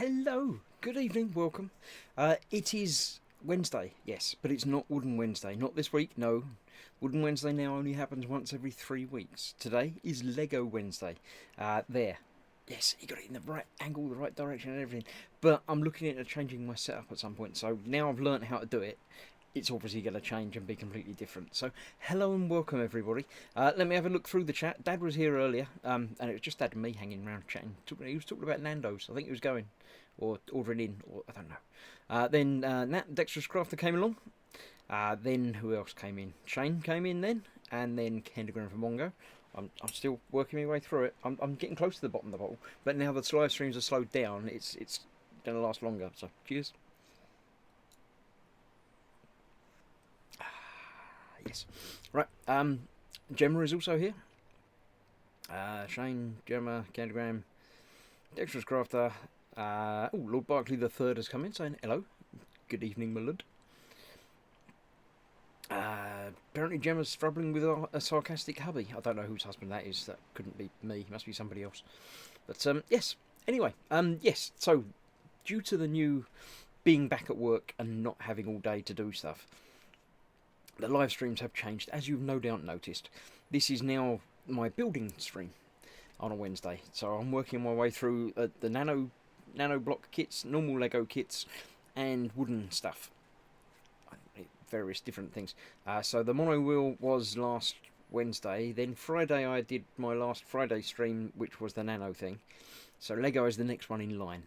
Hello, good evening, welcome. It is Wednesday, yes, but it's not Wooden Wednesday. Not this week, no. Wooden Wednesday now only happens once every 3 weeks. Today is Lego Wednesday. There. Yes, you got it in the right angle, the right direction and everything. But I'm looking at changing my setup at some point, so now I've learnt how to do it. It's obviously going to change and be completely different. So, hello and welcome everybody. Let me have a look through the chat. Dad was here earlier, and it was just Dad and me hanging around chatting. He was talking about Nando's. I think he was going, or ordering in, or I don't know. Then Nat, Dexterous Crafter came along. Then who else came in? Shane came in then, and then Kendergren from Mongo. I'm still working my way through it. I'm getting close to the bottom of the bottle, but now the live streams are slowed down. It's going to last longer. So cheers. Yes. Right. Gemma is also here. Shane, Gemma, Candygram, Dexterous Crafter. Lord Barkley the Third has come in saying hello. Good evening, my lord. Apparently Gemma's struggling with a sarcastic hubby. I don't know whose husband that is. That couldn't be me. It must be somebody else. But yes. Anyway, yes. So due to the new being back at work and not having all day to do stuff, the live streams have changed, as you've no doubt noticed. This is now my building stream on a Wednesday. So I'm working my way through the nano block kits, normal Lego kits, and wooden stuff. Various different things. So the mono wheel was last Wednesday. Then Friday I did my last Friday stream, which was the nano thing. So Lego is the next one in line.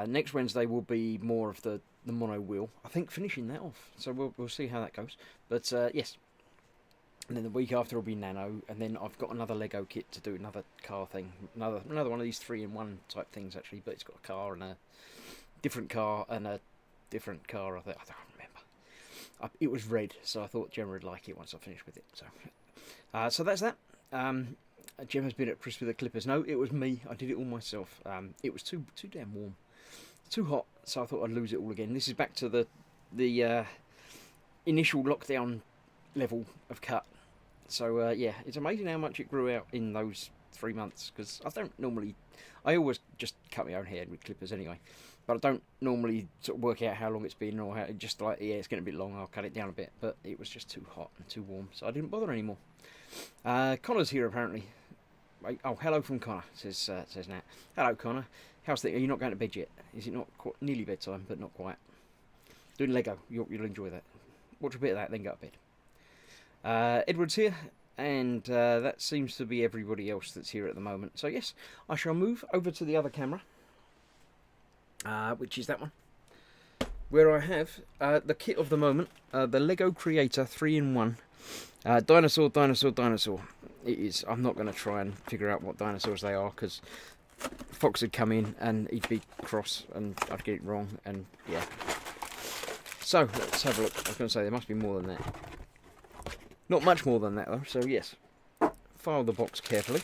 Next Wednesday will be more of the mono wheel. I think finishing that off. So we'll see how that goes. But yes. And then the week after will be nano. And then I've got another Lego kit to do, another car thing. Another one of these 3-in-1 type things actually. But it's got a car and a different car and a different car. I don't remember. It was red, so I thought Gemma would like it once I finished with it. So that's that. Gemma's been at Crispy the Clippers. No, it was me. I did it all myself. It was too damn warm. Too hot, so I thought I'd lose it all again. This is back to the initial lockdown level of cut. So yeah, it's amazing how much it grew out in those 3 months, because I always just cut my own hair with clippers anyway, but I don't normally sort of work out how long it's been, or how, just like, yeah, it's getting a bit long, I'll cut it down a bit, but it was just too hot and too warm, so I didn't bother anymore. Connor's here apparently. Oh, hello from Connor, says Nat. Hello Connor. How's things? Are you not going to bed yet? Is it not quite, nearly bedtime, but not quite? Doing Lego, you'll enjoy that. Watch a bit of that, then go to bed. Edward's here, and that seems to be everybody else that's here at the moment. So yes, I shall move over to the other camera, which is that one, where I have the kit of the moment, the Lego Creator 3-in-1 dinosaur. It is. I'm not going to try and figure out what dinosaurs they are, because Fox would come in and he'd be cross and I'd get it wrong, and yeah. So let's have a look. I was going to say there must be more than that. Not much more than that though, so yes. File the box carefully.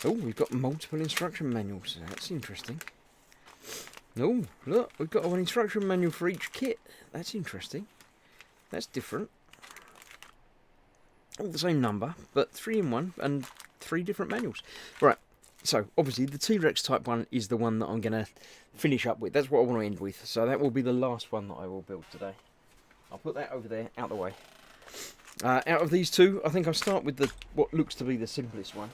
Oh, we've got multiple instruction manuals. That's interesting. Oh, look, we've got an instruction manual for each kit. That's interesting. That's different. All the same number, but 3-in-1 and 3 different manuals. Right, so obviously the T-Rex type one is the one that I'm going to finish up with. That's what I want to end with. So that will be the last one that I will build today. I'll put that over there, out the way. Out of these two, I think I'll start with what looks to be the simplest one,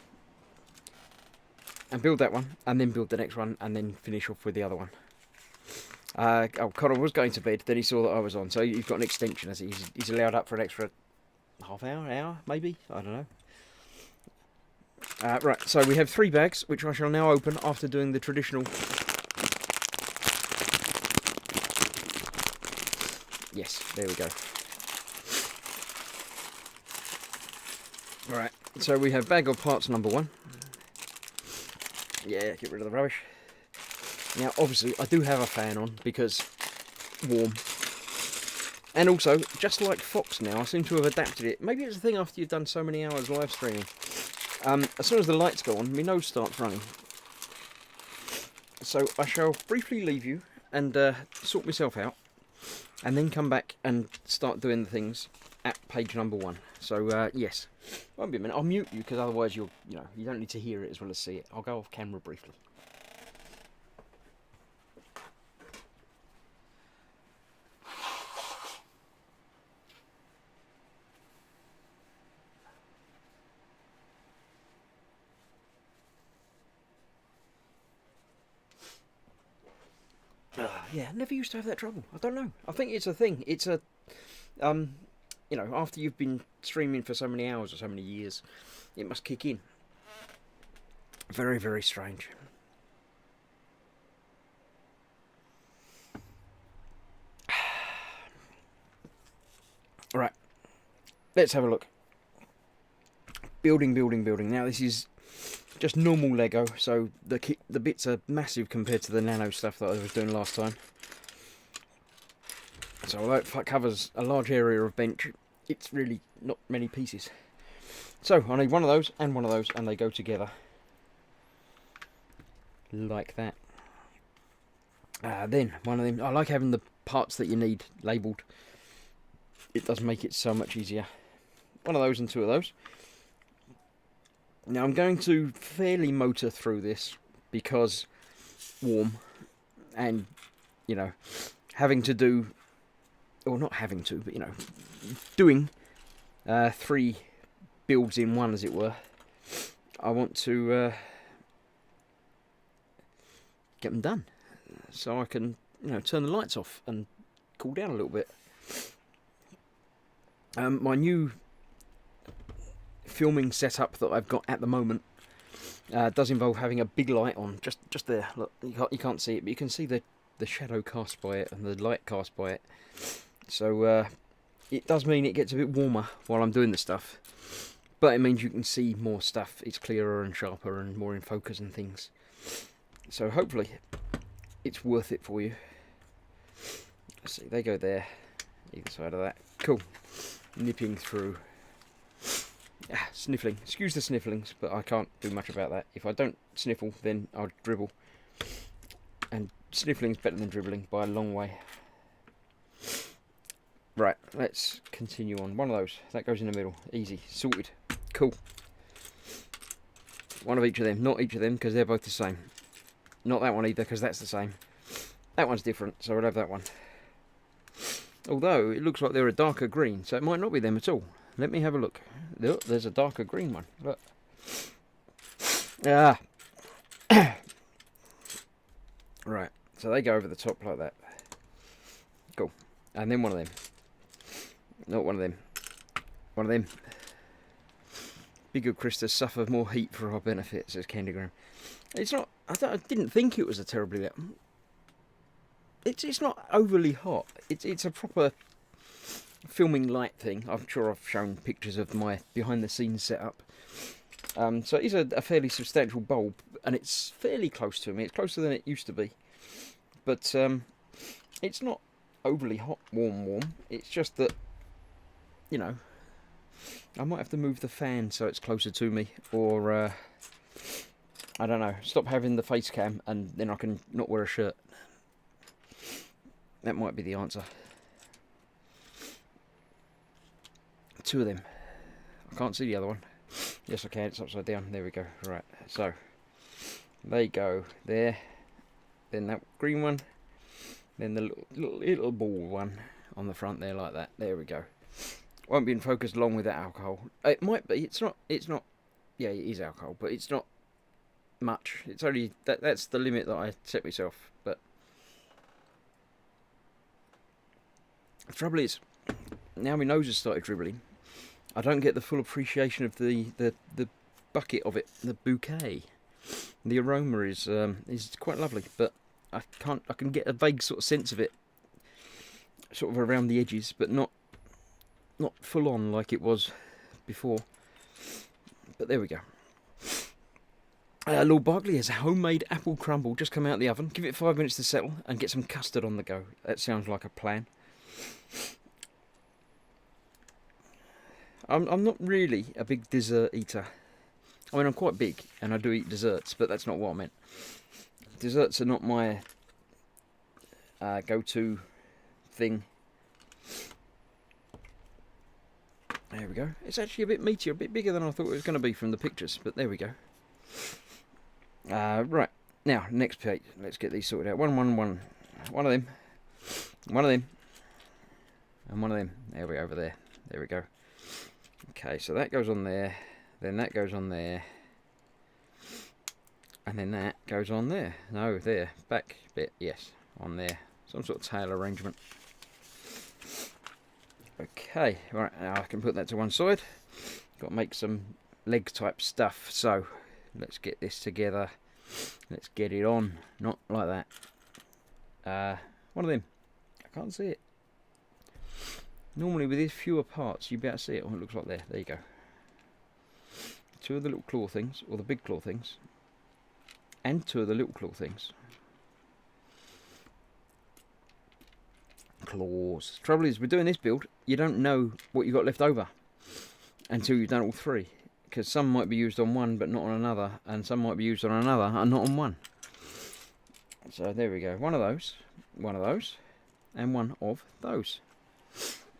and build that one, and then build the next one, and then finish off with the other one. Connor was going to bed, then he saw that I was on, so you've got an extension, as he's allowed up for an extra half hour, maybe? I don't know. Right, so we have 3 bags, which I shall now open after doing the traditional... Yes, there we go. Alright, so we have bag of parts number 1. Yeah, get rid of the rubbish. Now, obviously, I do have a fan on, because warm. And also, just like Fox now, I seem to have adapted it. Maybe it's a thing after you've done so many hours live streaming. As soon as the lights go on, my nose starts running. So I shall briefly leave you and sort myself out, and then come back and start doing the things at page number 1. So yes, won't be a minute. I'll mute you, because otherwise you don't need to hear it as well as see it. I'll go off camera briefly. Yeah, never used to have that trouble. I don't know. I think it's a thing. It's a, you know, after you've been streaming for so many hours or so many years, it must kick in. Very, very strange. Right, let's have a look. Building, building, building. Now this is just normal Lego, so the bits are massive compared to the nano stuff that I was doing last time. So although it covers a large area of bench, it's really not many pieces. So I need one of those, and they go together. Like that. Then one of them, I like having the parts that you need labelled. It does make it so much easier. One of those and two of those. Now I'm going to fairly motor through this because warm, and you know, having to do, or not having to, but you know, doing 3 builds in one, as it were. I want to get them done so I can, you know, turn the lights off and cool down a little bit. My new filming setup that I've got at the moment does involve having a big light on, just there. Look, you can't see it, but you can see the shadow cast by it and the light cast by it. So it does mean it gets a bit warmer while I'm doing the stuff, but it means you can see more stuff. It's clearer and sharper and more in focus and things. So hopefully it's worth it for you. Let's see, they go there, either side of that. Cool. Nipping through. Sniffling. Excuse the snifflings, but I can't do much about that. If I don't sniffle, then I'll dribble. And sniffling's better than dribbling by a long way. Right, let's continue on. One of those. That goes in the middle. Easy. Sorted. Cool. One of each of them. Not each of them, because they're both the same. Not that one either, because that's the same. That one's different, so I'll have that one. Although, it looks like they're a darker green, so it might not be them at all. Let me have a look. Look, there's a darker green one. Look. Ah. Right, so they go over the top like that. Cool. And then one of them. Not one of them. One of them. Be good, Chris, to suffer more heat for our benefit, says Candygram. It's not... I didn't think it was a terribly... It's not overly hot. It's a proper filming light thing. I'm sure I've shown pictures of my behind-the-scenes setup. So it is a fairly substantial bulb, and it's fairly close to me. It's closer than it used to be. But it's not overly hot, warm. It's just that, you know, I might have to move the fan so it's closer to me, or I don't know, stop having the face cam and then I can not wear a shirt. That might be the answer. 2 of them. I can't see the other one. Yes, I can. It's upside down. There we go. Right. So they go there. Then that green one. Then the little ball one on the front there, like that. There we go. Won't be in focus long with that alcohol. It might be. It's not. Yeah, it is alcohol, but it's not much. It's only that's the limit that I set myself. But the trouble is, now my nose has started dribbling, I don't get the full appreciation of the bucket of it, the bouquet. The aroma is quite lovely, but I can get a vague sort of sense of it, sort of around the edges, but not full on like it was before. But there we go. Lord Barkley has a homemade apple crumble just come out of the oven. Give it 5 minutes to settle and get some custard on the go. That sounds like a plan. I'm not really a big dessert eater. I mean, I'm quite big and I do eat desserts, but that's not what I meant. Desserts are not my go-to thing. There we go. It's actually a bit meatier, a bit bigger than I thought it was going to be from the pictures, but there we go. Right, now, next plate. Let's get these sorted out. One of them. One of them. And one of them. There we go, over there. There we go. Okay, so that goes on there. Then that goes on there. And then that goes on there. No, there. Back bit, yes. on there. Some sort of tail arrangement. Okay, right, now I can put that to one side. Got to make some leg type stuff, so let's get this together. Let's get it on. Not like that. One of them. I can't see it. Normally with these fewer parts you'd be able to see it. Oh, it looks like there. There you go. Two of the little claw things, or the big claw things, and two of the little claw things. Claws. Trouble is, with doing this build, you don't know what you've got left over until you've done all three, because some might be used on one but not on another, and some might be used on another and not on one. So there we go. One of those, and one of those.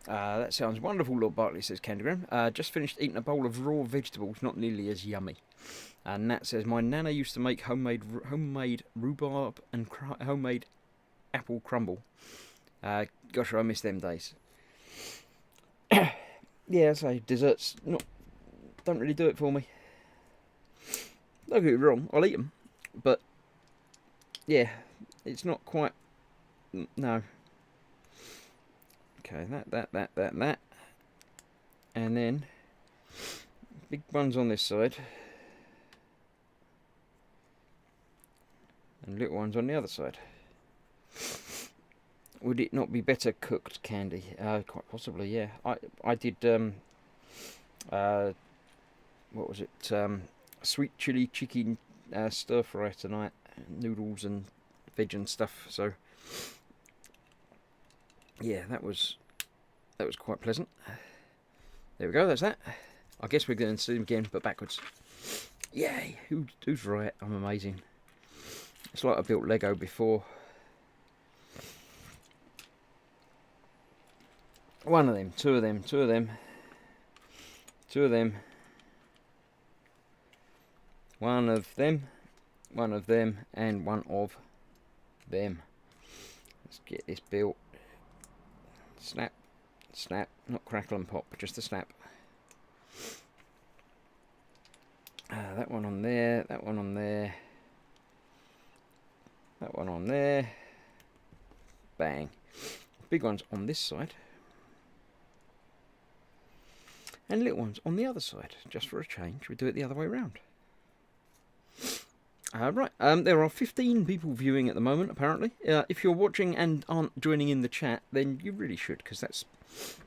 That sounds wonderful, Lord Bartley, says Candygram. Just finished eating a bowl of raw vegetables, not nearly as yummy. And Nat says, my nana used to make homemade rhubarb and homemade apple crumble. Gosh, I miss them days. Yeah, so desserts don't really do it for me. Don't get me wrong, I'll eat them, but yeah, it's not quite. No. Okay, that, and then big ones on this side, and little ones on the other side. Would it not be better cooked, Candy? Quite possibly, yeah. I did what was it? Sweet chili chicken stir fry tonight, noodles and veg and stuff. So yeah, that was quite pleasant. There we go. That's that. I guess we're going to see them again, but backwards. Yay! Who's right? I'm amazing. It's like I built Lego before. One of them, two of them, two of them, two of them, one of them, one of them, and one of them. Let's get this built. Snap, snap, not crackle and pop, just a snap. That one on there, that one on there, that one on there. Bang. Big ones on this side. And little ones on the other side, just for a change. We do it the other way around. Right, there are 15 people viewing at the moment, apparently. If you're watching and aren't joining in the chat, then you really should, because that's,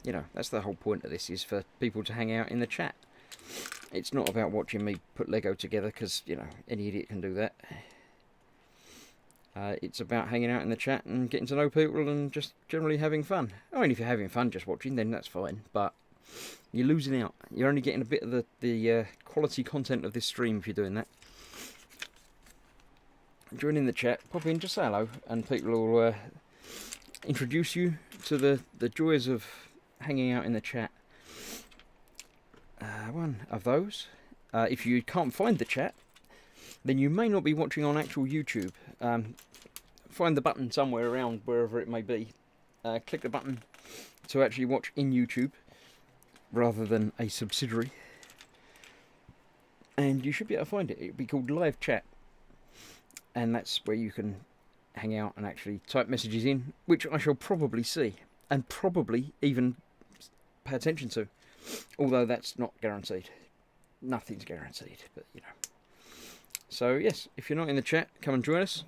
you know, that's the whole point of this, is for people to hang out in the chat. It's not about watching me put Lego together, because, you know, any idiot can do that. It's about hanging out in the chat and getting to know people and just generally having fun. I mean, if you're having fun just watching, then that's fine, but you're losing out. You're only getting a bit of the quality content of this stream if you're doing that. Join in the chat, pop in, just say hello, and people will introduce you to the joys of hanging out in the chat. One of those. If you can't find the chat, then you may not be watching on actual YouTube. Find the button somewhere around, wherever it may be. Click the button to actually watch in YouTube, rather than a subsidiary. And you should be able to find it. It'll be called Live Chat. And that's where you can hang out and actually type messages in, which I shall probably see, and probably even pay attention to. Although that's not guaranteed. Nothing's guaranteed, but you know. So yes, if you're not in the chat, come and join us.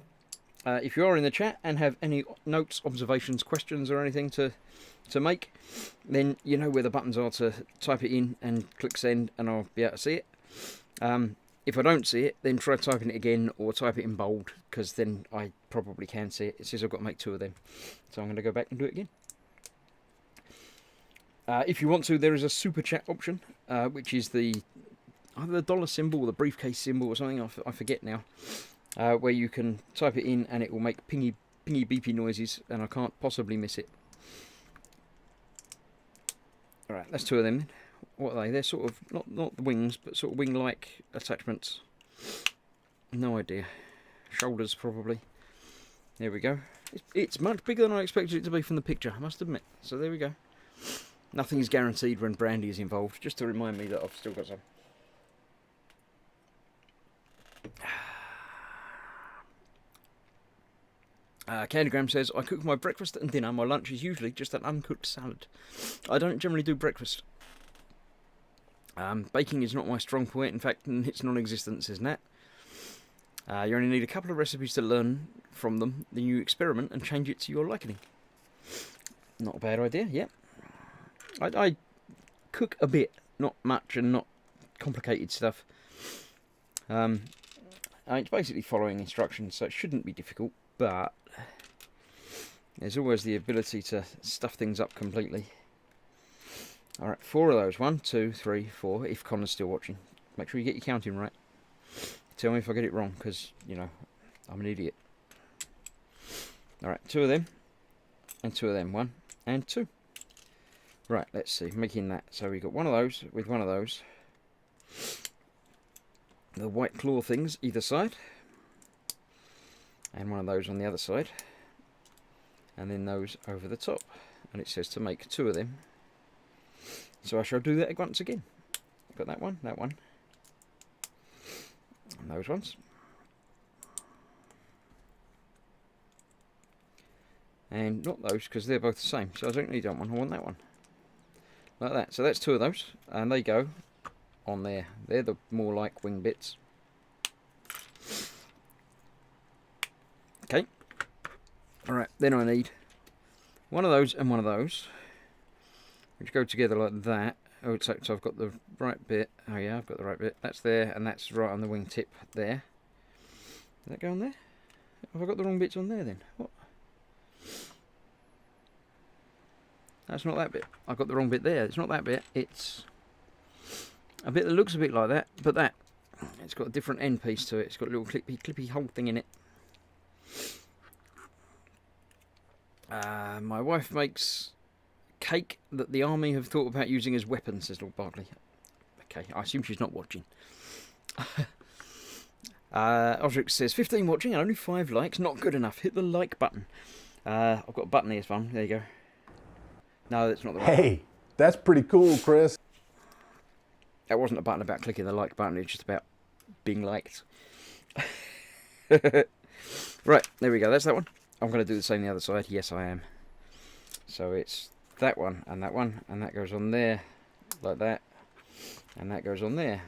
If you are in the chat and have any notes, observations, questions or anything to make, then you know where the buttons are to type it in and click send, and I'll be able to see it. If I don't see it, then try typing it again or type it in bold, because then I probably can see it. It says I've got to make 2 of them, so I'm going to go back and do it again. If you want to, there is a super chat option, which is either the dollar symbol or the briefcase symbol or something, I forget now, where you can type it in and it will make pingy beepy noises, and I can't possibly miss it. Alright, that's 2 of them then. What are they? They're sort of, not the wings, but sort of wing-like attachments. No idea. Shoulders, probably. There we go. It's much bigger than I expected it to be from the picture, I must admit. So there we go. Nothing is guaranteed when brandy is involved, just to remind me that I've still got some. Candygram says, I cook my breakfast and dinner. My lunch is usually just an uncooked salad. I don't generally do breakfast. Baking is not my strong point. In fact, it's non-existent, says Nat. You only need a couple of recipes to learn from them. Then you experiment and change it to your liking. Not a bad idea, yeah. I cook a bit, not much and not complicated stuff. It's basically following instructions, so it shouldn't be difficult, but there's always the ability to stuff things up completely. Alright, 4 of those. 1, 2, 3, 4, if Connor's still watching. Make sure you get your counting right. Tell me if I get it wrong, because, you know, I'm an idiot. Alright, 2 of them, and 2 of them. 1 and 2. Right, let's see, making that. So we've got one of those with one of those. The white claw things either side. And one of those on the other side. And then those over the top. And it says to make 2 of them. So I shall do that once again. Got that one, and those ones. And not those, because they're both the same. So I don't need that one, I want that one. Like that. So that's 2 of those. And they go on there. They're the more like wing bits. Okay. Alright, then I need one of those and one of those, which go together like that. Oh, so I've got the right bit. Oh yeah, I've got the right bit. That's there, and that's right on the wing tip there. Does that go on there? Have I got the wrong bits on there then? What? That's not that bit. I've got the wrong bit there. It's not that bit. It's a bit that looks a bit like that, but that. It's got a different end piece to it. It's got a little clippy hole thing in it. My wife makes cake that the army have thought about using as weapons, says Lord Barkley. Okay, I assume she's not watching. Osric says, 15 watching and only 5 likes. Not good enough. Hit the like button. I've got a button here, fun. There you go. No, that's not the right Hey, button. That's pretty cool, Chris. That wasn't a button about clicking the like button. It's just about being liked. Right, there we go. That's that one. I'm going to do the same the other side. Yes, I am. So it's that one, and that goes on there, like that, and that goes on there,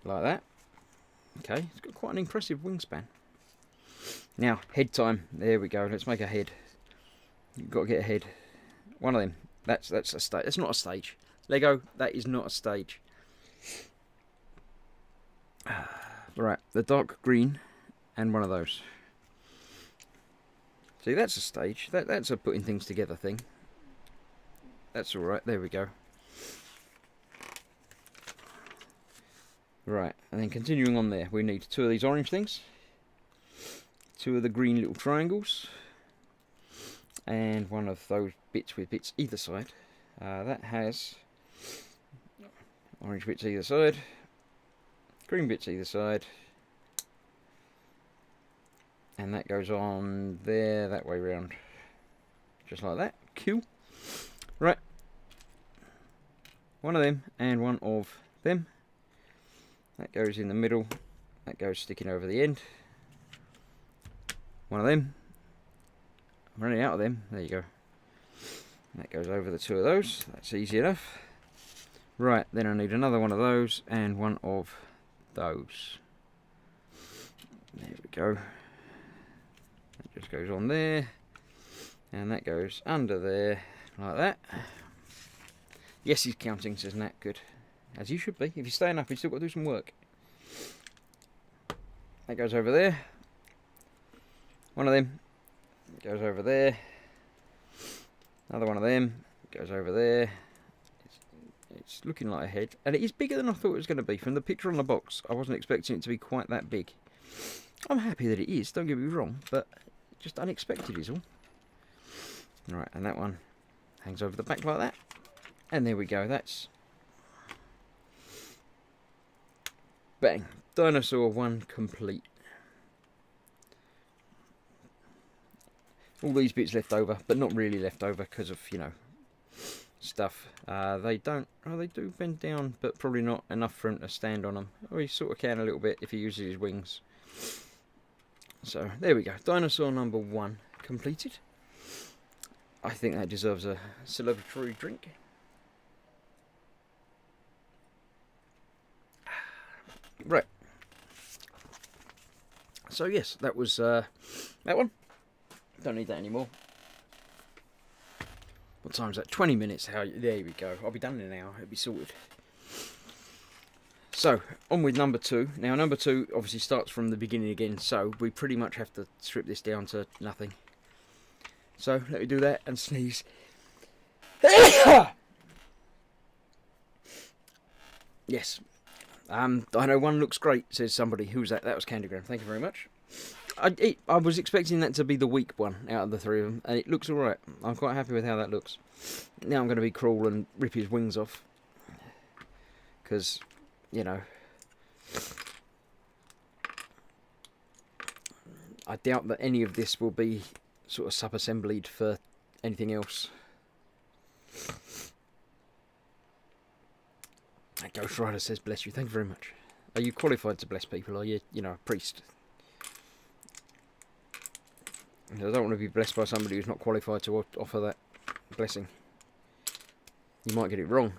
like that. Okay, it's got quite an impressive wingspan. Now, head time. There we go. Let's make a head. You've got to get a head. One of them. That's a stage. That's not a stage. Lego, that is not a stage. Right, the dark green, and one of those. See, that's a stage. That's a putting things together thing. That's alright, there we go. Right, and then continuing on there, we need 2 of these orange things. 2 of the green little triangles. And one of those bits with bits either side. That has orange bits either side. Green bits either side. And that goes on there, that way round. Just like that. Cool. Right. One of them and one of them. That goes in the middle. That goes sticking over the end. One of them. I'm running out of them. There you go. That goes over the 2 of those. That's easy enough. Right, then I need another one of those and one of those. There we go. That just goes on there. And that goes under there, like that. Yes, he's counting, says Nat. Good. As you should be. If you're staying up, you've still got to do some work. That goes over there. One of them goes over there. Another one of them goes over there. It's looking like a head. And it is bigger than I thought it was going to be. From the picture on the box, I wasn't expecting it to be quite that big. I'm happy that it is, don't get me wrong, but just unexpected is all. Alright, and that one hangs over the back like that. And there we go, that's... Bang. Dinosaur 1 complete. All these bits left over, but not really left over because of, you know, stuff. They don't... Oh, they do bend down, but probably not enough for him to stand on them. Oh, he sort of can a little bit if he uses his wings. So, there we go. Dinosaur number 1 completed. I think that deserves a celebratory drink. Right. So yes, that was that one. Don't need that anymore. What time is that? 20 minutes. There we go. I'll be done in an hour. It'll be sorted. So, on with number 2. Now, number 2 obviously starts from the beginning again, so we pretty much have to strip this down to nothing. So, let me do that and sneeze. Yes. I know one looks great, says somebody. Who's that? That was Candygram. Thank you very much. I was expecting that to be the weak one out of the 3 of them, and it looks alright. I'm quite happy with how that looks. Now I'm going to be cruel and rip his wings off. Because, you know, I doubt that any of this will be sort of sub-assembled for anything else. That Ghost Rider says, bless you. Thank you very much. Are you qualified to bless people? Are you, a priest? I don't want to be blessed by somebody who's not qualified to offer that blessing. You might get it wrong.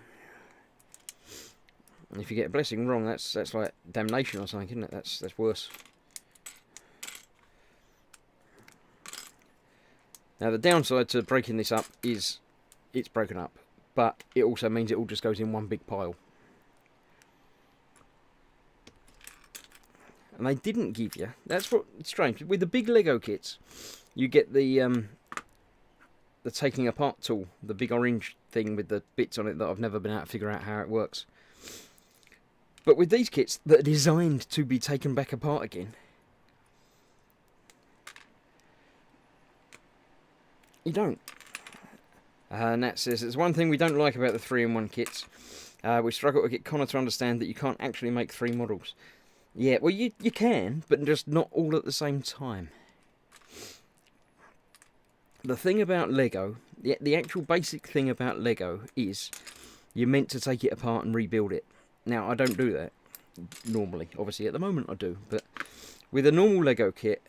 And if you get a blessing wrong, that's like damnation or something, isn't it? That's worse. Now the downside to breaking this up is it's broken up, but it also means it all just goes in one big pile. And they didn't give you. That's what's strange. With the big Lego kits, you get the taking apart tool, the big orange thing with the bits on it that I've never been able to figure out how it works. But with these kits that are designed to be taken back apart again, you don't. And that says, there's one thing we don't like about the 3-in-1 kits. We struggle to get Connor to understand that you can't actually make 3 models. Yeah, well, you can, but just not all at the same time. The thing about Lego, the actual basic thing about Lego is you're meant to take it apart and rebuild it. Now, I don't do that normally. Obviously, at the moment I do. But with a normal Lego kit,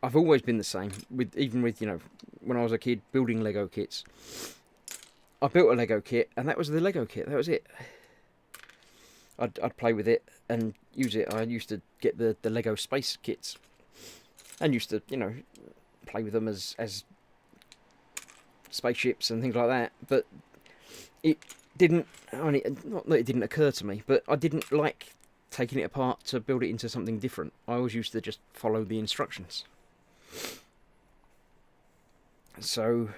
I've always been the same. Even with, when I was a kid building Lego kits. I built a Lego kit, and that was the Lego kit. That was it. I'd play with it and use it. I used to get the Lego space kits and used to, play with them as spaceships and things like that. But it didn't, not that it didn't occur to me, but I didn't like taking it apart to build it into something different. I always used to just follow the instructions. So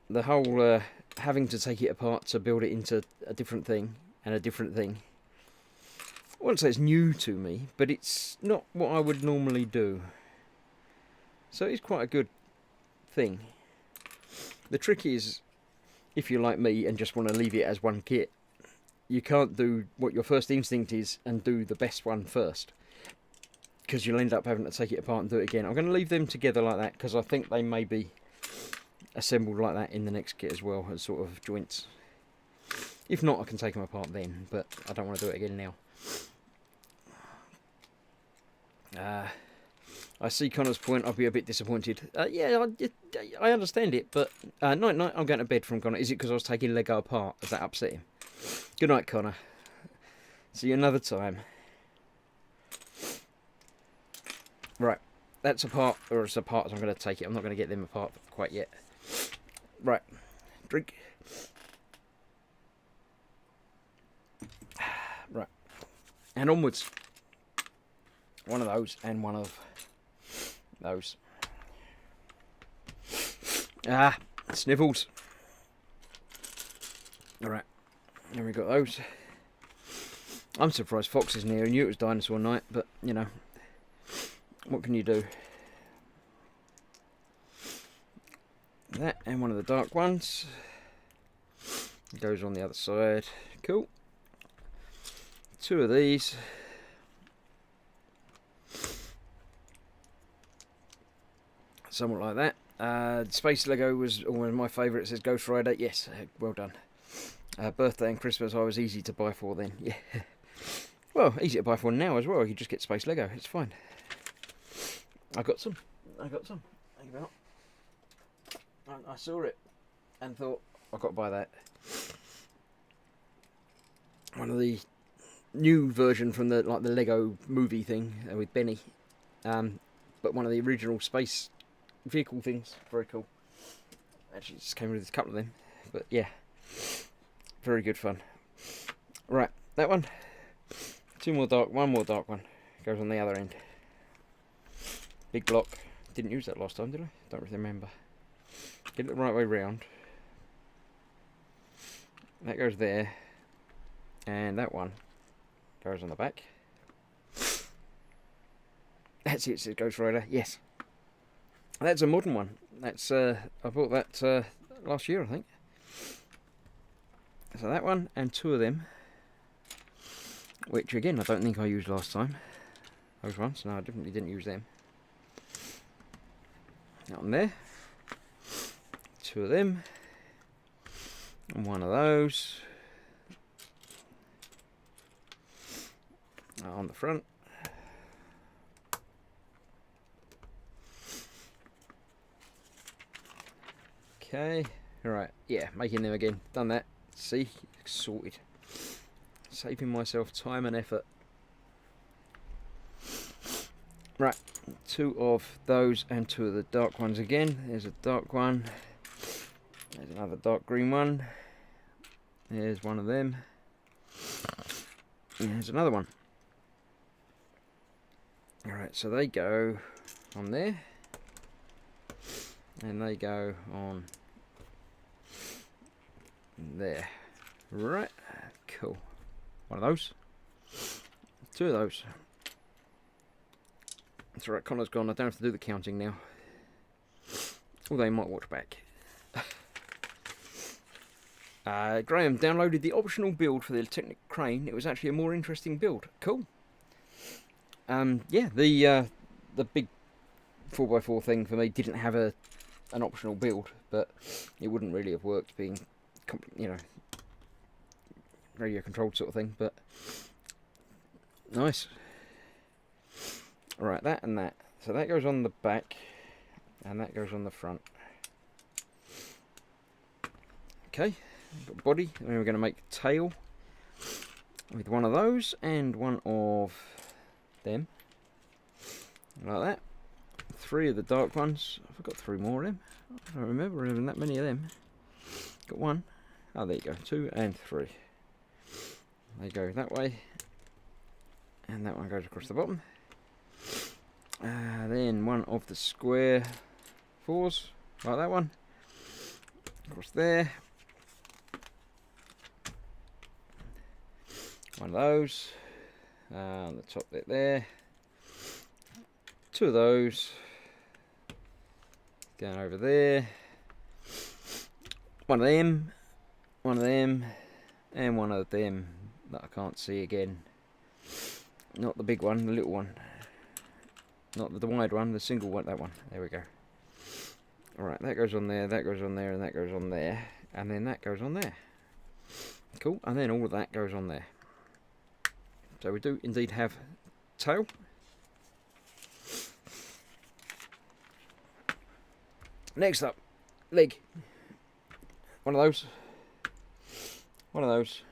the whole having to take it apart to build it into a different thing and a different thing, I wouldn't say it's new to me, but it's not what I would normally do. So it's quite a good thing. The trick is, if you're like me and just want to leave it as one kit, you can't do what your first instinct is and do the best one first, because you'll end up having to take it apart and do it again. I'm going to leave them together like that because I think they may be assembled like that in the next kit as well, as sort of joints. If not, I can take them apart then, but I don't want to do it again now. I see Connor's point. I'll be a bit disappointed. Yeah, I understand it, but night, I'm going to bed from Connor. Is it because I was taking Lego apart? Does that upset him? Good night, Connor. See you another time. Right, that's apart, or as apart as I'm going to take it. I'm not going to get them apart quite yet. Right, drink. Right, and onwards. One of those and one of those. Sniffles. Alright, there we got those. I'm surprised Fox isn't here. I knew it was dinosaur night, but what can you do? That and one of the dark ones. Goes on the other side. Cool. 2 of these. Somewhat like that. Space Lego was one of my favourites. It says Ghost Rider. Yes, well done. Birthday and Christmas I was easy to buy for then. Yeah. Well, easy to buy for now as well. You just get Space Lego. It's fine. I got some. Hang about. I saw it and thought I've got to buy that. One of the new version from the Lego movie thing with Benny, but one of the original space vehicle things. Very cool. Actually, just came with a couple of them, but yeah, very good fun. Right, that one. Two more dark, one more dark one goes on the other end. Big block. Didn't use that last time, did I? Don't really remember. Get it the right way round. That goes there. And that one goes on the back. That's it, it goes right there. Yes. That's a modern one. That's I bought that last year, I think. So that one and two of them, which again I don't think I used last time. Those ones, no, I definitely didn't use them. That one there. Two of them. And one of those. On the front. Okay, alright, yeah, making them again. Done that. See, sorted. Saving myself time and effort. Right, two of those and two of the dark ones again. There's a dark one. There's another dark green one. There's one of them. And there's another one. Alright, so they go on there. And they go on there. Right, cool. One of those. Two of those. That's alright, Connor's gone. I don't have to do the counting now. Although he might watch back. Graham downloaded the optional build for the Technic crane. It was actually a more interesting build. Cool. Yeah, the big 4x4 thing for me didn't have an optional build, but it wouldn't really have worked being, you know, radio controlled sort of thing. But nice. Right, that and that. So that goes on the back, and that goes on the front. Okay, got body. And then we're going to make tail with one of those and one of them, like that. Three of the dark ones. I've got three more of them. I don't remember having that many of them. Got one. Oh, there you go. Two and three. They go that way, and that one goes across the bottom. Then one of the square fours, like that one, across there. One of those on the top bit there. Two of those going over there. One of them, and one of them that I can't see again. Not the big one, the little one. Not the wide one, the single one, that one. There we go. Alright, that goes on there, that goes on there, and that goes on there. And then that goes on there. Cool, and then all of that goes on there. So we do indeed have tail. Next up, leg. One of those. One of those.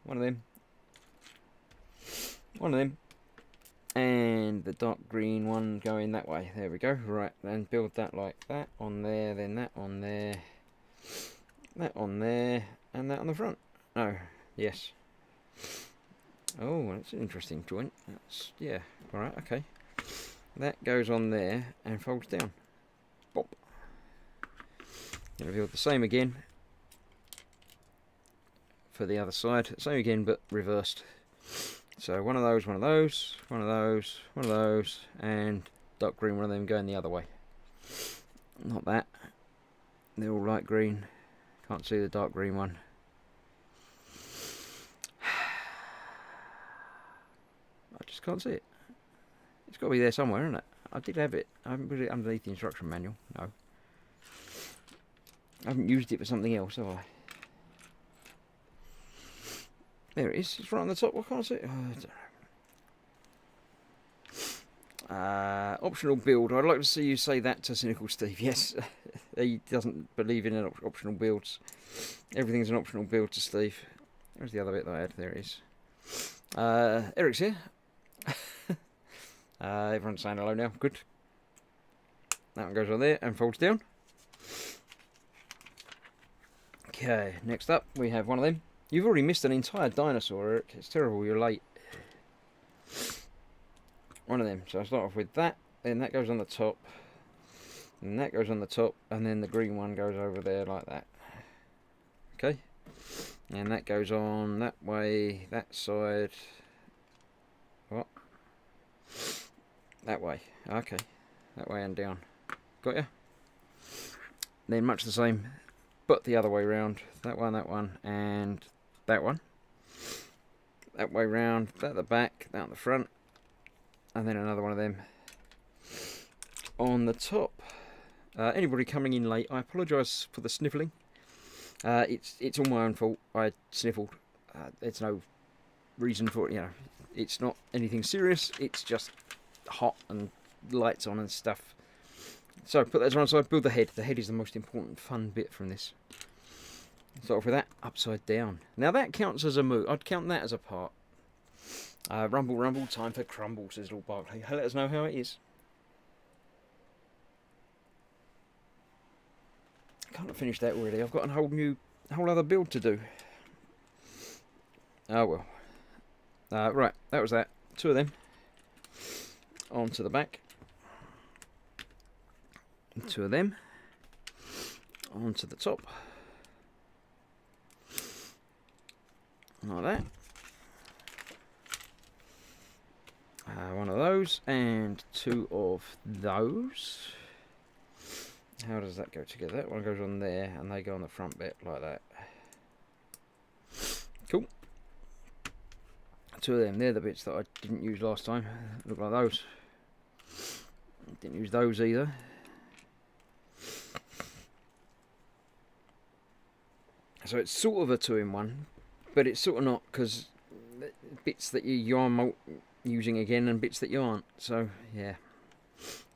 One of them. One of them. And the dark green one going that way. There we go. Right, and build that like that on there, then that on there, that on there, and that on the front. Oh, yes. Oh, that's an interesting joint. That's, yeah, alright, okay. That goes on there and folds down. Bop. Gonna build the same again for the other side. Same again, but reversed. So one of those, one of those, one of those, one of those, and dark green one of them going the other way. Not that. They're all light green. Can't see the dark green one. I just can't see it. It's got to be there somewhere, isn't it? I did have it. I haven't put it underneath the instruction manual. No. I haven't used it for something else, have I? There it is. It's right on the top. I can't see it. Oh, I don't Optional build. I'd like to see you say that to Cynical Steve. Yes, he doesn't believe in optional builds. Everything's an optional build to Steve. Where's the other bit that I had? There it is. Eric's here. Everyone's saying hello now. Good. That one goes on there and folds down. Okay, next up we have one of them. You've already missed an entire dinosaur, Eric. It's terrible, you're late. One of them. So I start off with that, then that goes on the top, and that goes on the top, and then the green one goes over there like that. Okay? And that goes on that way, that side. What? That way. Okay. That way and down. Got ya? Then much the same, but the other way round. That one, and that one. That way round, that at the back, that at the front. And then another one of them on the top. Anybody coming in late, I apologise for the sniffling. It's all my own fault. I sniffled. There's no reason for it, you know. It's not anything serious. It's just hot and lights on and stuff. So put that to one side. Build the head. The head is the most important fun bit from this. Start off with that upside down. Now that counts as a move. I'd count that as a part. Rumble, rumble, time for crumble, says Lord Barclay. Let us know how it is. I can't have finished that already. I've got a whole other build to do. Oh well. Right, that was that. Two of them. Onto the back. Two of them. Onto the top. Like that. One of those and two of those. How does that go together? That one goes on there and they go on the front bit like that. Cool. Two of them, they're the bits that I didn't use last time. Look like those. Didn't use those either. So it's sort of a two-in-one, but it's sort of not, because bits that you are using again and bits that you aren't. So yeah,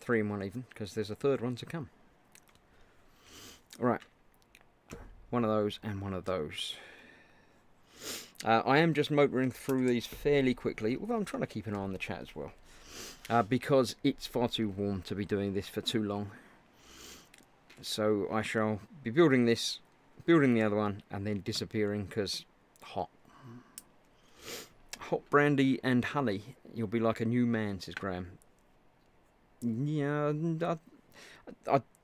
3-in-1 even, because there's a third one to come. Right, one of those and one of those. I am just motoring through these fairly quickly, although I'm trying to keep an eye on the chat as well, because it's far too warm to be doing this for too long. So I shall be building this, building the other one, and then disappearing because hot. Hot brandy and honey. You'll be like a new man, says Graham. Yeah,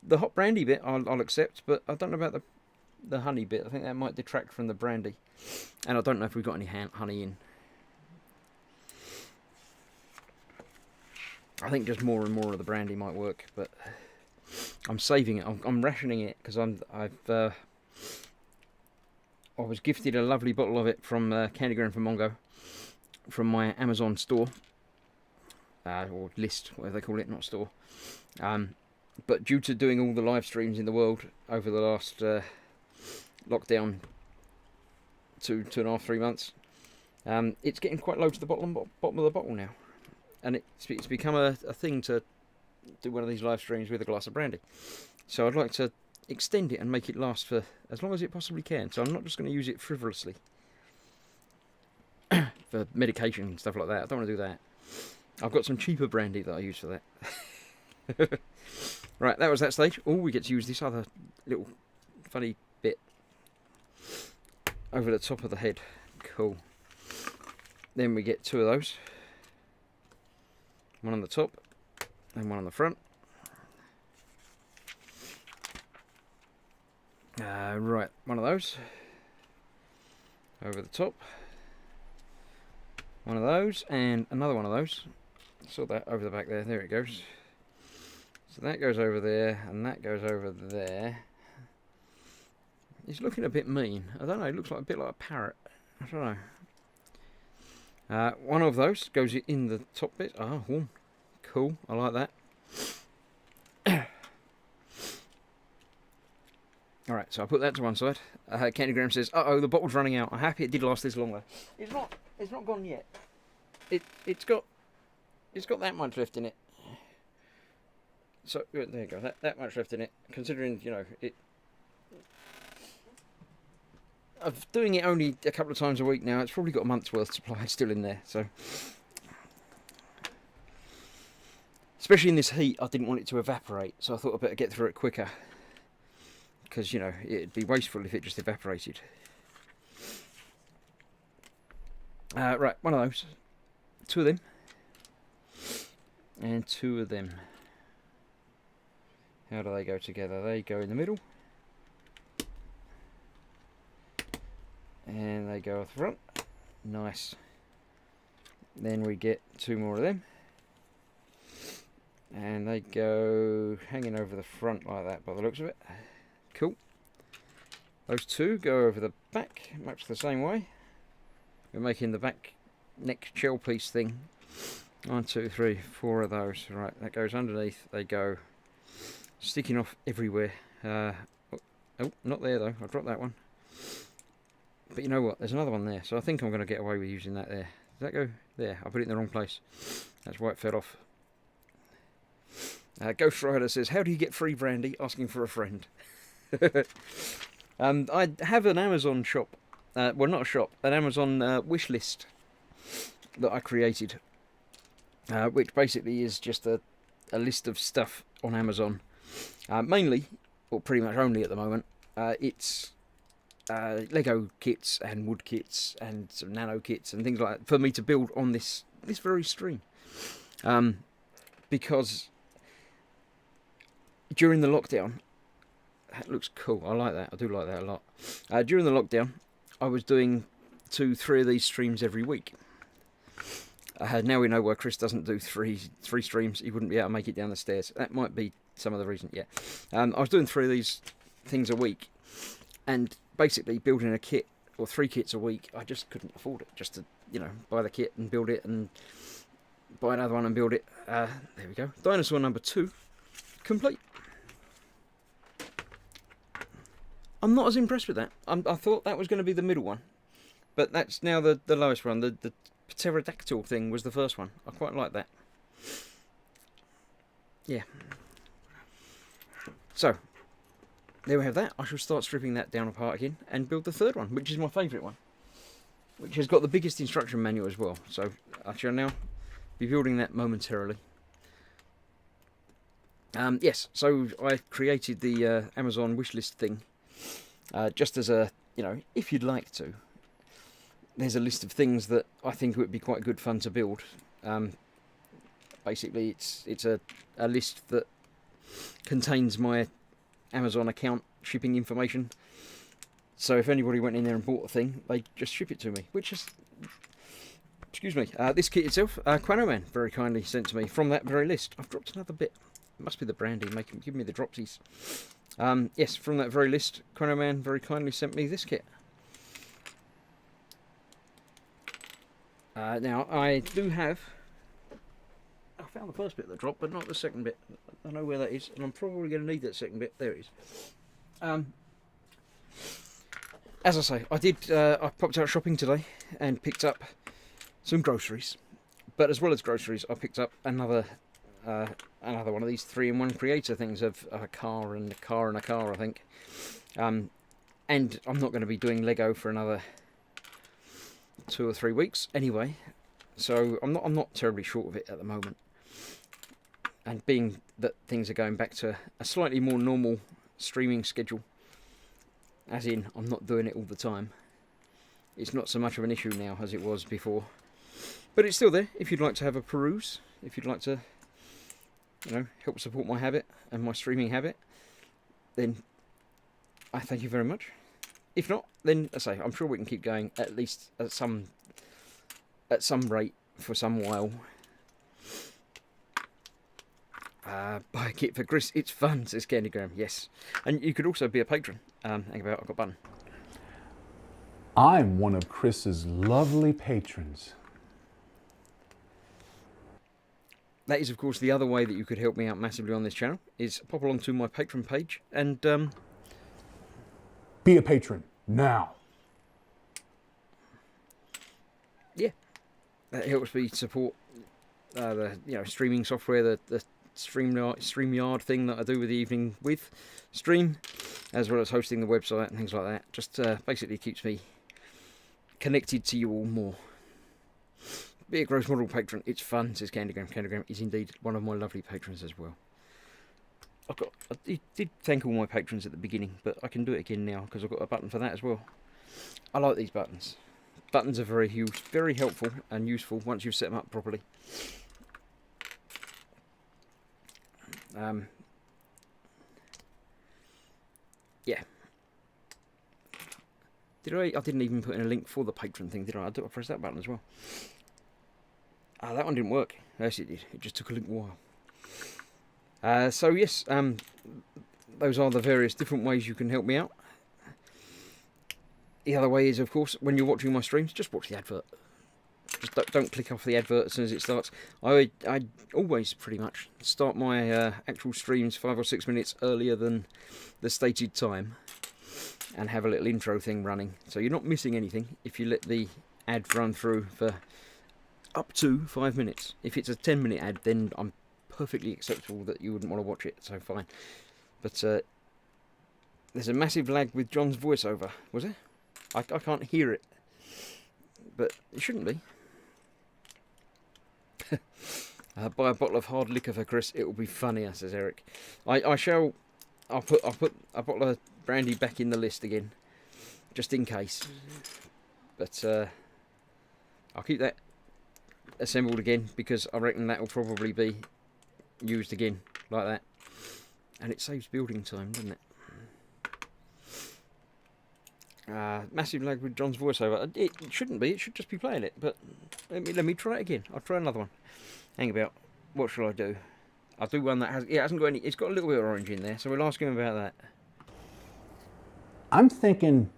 the hot brandy bit I'll accept, but I don't know about the honey bit. I think that might detract from the brandy. And I don't know if we've got any honey in. I think just more and more of the brandy might work, but I'm saving it. I'm rationing it because I was gifted a lovely bottle of it from Candygram for Mongo from my Amazon store, or list, whatever they call it, not store. But due to doing all the live streams in the world over the last lockdown, 2.5, 3 months, it's getting quite low to the bottom of the bottle now, and it's become a thing to do one of these live streams with a glass of brandy. So I'd like to extend it and make it last for as long as it possibly can. So I'm not just going to use it frivolously for medication and stuff like that. I don't want to do that. I've got some cheaper brandy that I use for that. Right, that was that stage. Oh, we get to use this other little funny bit over the top of the head. Cool. Then we get two of those. One on the top and one on the front. Right, one of those over the top. One of those and another one of those. Saw that over the back there. There it goes. So that goes over there and that goes over there. He's looking a bit mean. I don't know. It looks like a bit like a parrot. I don't know. One of those goes in the top bit. Oh, cool. I like that. Alright, so I put that to one side. Candygram says, uh-oh, the bottle's running out. I'm happy it did last this long though. It's not gone yet. It's got that much left in it. So there you go. That much left in it. Considering, you know, of doing it only a couple of times a week now, it's probably got a month's worth supply still in there. So, especially in this heat, I didn't want it to evaporate, so I thought I'd better get through it quicker. Because, you know, it'd be wasteful if it just evaporated. Right, one of those. 2 of them. And 2 of them. How do they go together? They go in the middle. And they go off the front. Nice. Then we get 2 more of them. And they go hanging over the front like that by the looks of it. Cool. Those 2 go over the back, much the same way. We're making the back neck shell piece thing. 1, 2, 3, 4 of those. Right, that goes underneath. They go sticking off everywhere. Oh, not there though. I'll drop that one. But you know what? There's another one there. So I think I'm going to get away with using that there. Does that go there? I put it in the wrong place. That's why it fell off. Ghost Rider says, "How do you get free brandy?" Asking for a friend. I have an Amazon shop. Well, not a shop. An Amazon wish list that I created. Which basically is just a list of stuff on Amazon. Mainly, or pretty much only at the moment, it's Lego kits and wood kits and some nano kits and things like that for me to build on this very stream. Because during the lockdown, that looks cool. I like that. I do like that a lot. During the lockdown, I was doing 2, 3 of these streams every week. Now we know why Chris doesn't do three streams. He wouldn't be able to make it down the stairs. That might be some of the reason, yeah. I was doing 3 of these things a week, and basically building a kit, or 3 kits a week, I just couldn't afford it. Just to, you know, buy the kit and build it, and buy another one and build it. There we go. Dinosaur number 2, complete. I'm not as impressed with that. I thought that was going to be the middle one, but that's now the lowest one. The pterodactyl thing was the first one. I quite like that. Yeah. So, there we have that. I shall start stripping that down apart again and build the 3rd one, which is my favourite one, which has got the biggest instruction manual as well. So, I shall now be building that momentarily. Yes, so I created the Amazon wishlist thing just as a, you know, if you'd like to. There's a list of things that I think would be quite good fun to build. Basically, it's a list that contains my Amazon account shipping information. So if anybody went in there and bought a thing, they just ship it to me, which is... Excuse me. This kit itself, Quanoman very kindly sent to me from that very list. I've dropped another bit. It must be the brandy giving me the dropsies. Yes, from that very list, Quanoman very kindly sent me this kit. Now, I do have... I found the first bit that dropped, but not the second bit. I know where that is, and I'm probably going to need that second bit. There it is. As I say, I popped out shopping today and picked up some groceries. But as well as groceries, I picked up another one of these 3-in-1 creator things of a car and a car and a car, I think. And I'm not going to be doing Lego for another 2 or 3 weeks anyway, so I'm not terribly short of it at the moment. And being that things are going back to a slightly more normal streaming schedule, as in I'm not doing it all the time, it's not so much of an issue now as it was before. But it's still there if you'd like to have a peruse, if you'd like to, you know, help support my habit and my streaming habit, then I thank you very much. If not, then I say I'm sure we can keep going at least at some rate for some while. Buy a kit for Chris. It's fun, says Candygram. Yes, and you could also be a patron. Hang about, I've got a button. I'm one of Chris's lovely patrons. That is, of course, the other way that you could help me out massively on this channel, is pop along to my Patreon page and... Be a patron, now. Yeah. That helps me support the streaming software, the StreamYard thing that I do with the evening with stream, as well as hosting the website and things like that. Just basically keeps me connected to you all more. Be a gross model patron. It's fun, says Candygram. Candygram is indeed one of my lovely patrons as well. I did thank all my patrons at the beginning, but I can do it again now because I've got a button for that as well. I like these buttons. Buttons are very helpful and useful once you've set them up properly. Yeah. I didn't even put in a link for the patron thing, did I? I pressed that button as well. Ah, that one didn't work. Yes, it did. It just took a little while. So yes, those are the various different ways you can help me out. The other way is, of course, when you're watching my streams, just watch the advert. Just don't click off the advert as soon as it starts. I always pretty much start my actual streams 5 or 6 minutes earlier than the stated time, and have a little intro thing running. So you're not missing anything if you let the ad run through for up to 5 minutes. If it's a 10-minute ad, then I'm perfectly acceptable that you wouldn't want to watch it, so fine. But there's a massive lag with John's voiceover, was there? I can't hear it, but it shouldn't be. Buy a bottle of hard liquor for Chris. It will be funnier, says Eric. I'll put a bottle of brandy back in the list again, just in case. But I'll keep that assembled again because I reckon that will probably be used again like that, and it saves building time, doesn't it? Massive lag with John's voiceover. It shouldn't be. It should just be playing it. But let me try it again. I'll try another one. Hang about. What shall I do? I'll do one that hasn't got any. It's got a little bit of orange in there, so we'll ask him about that. I'm thinking,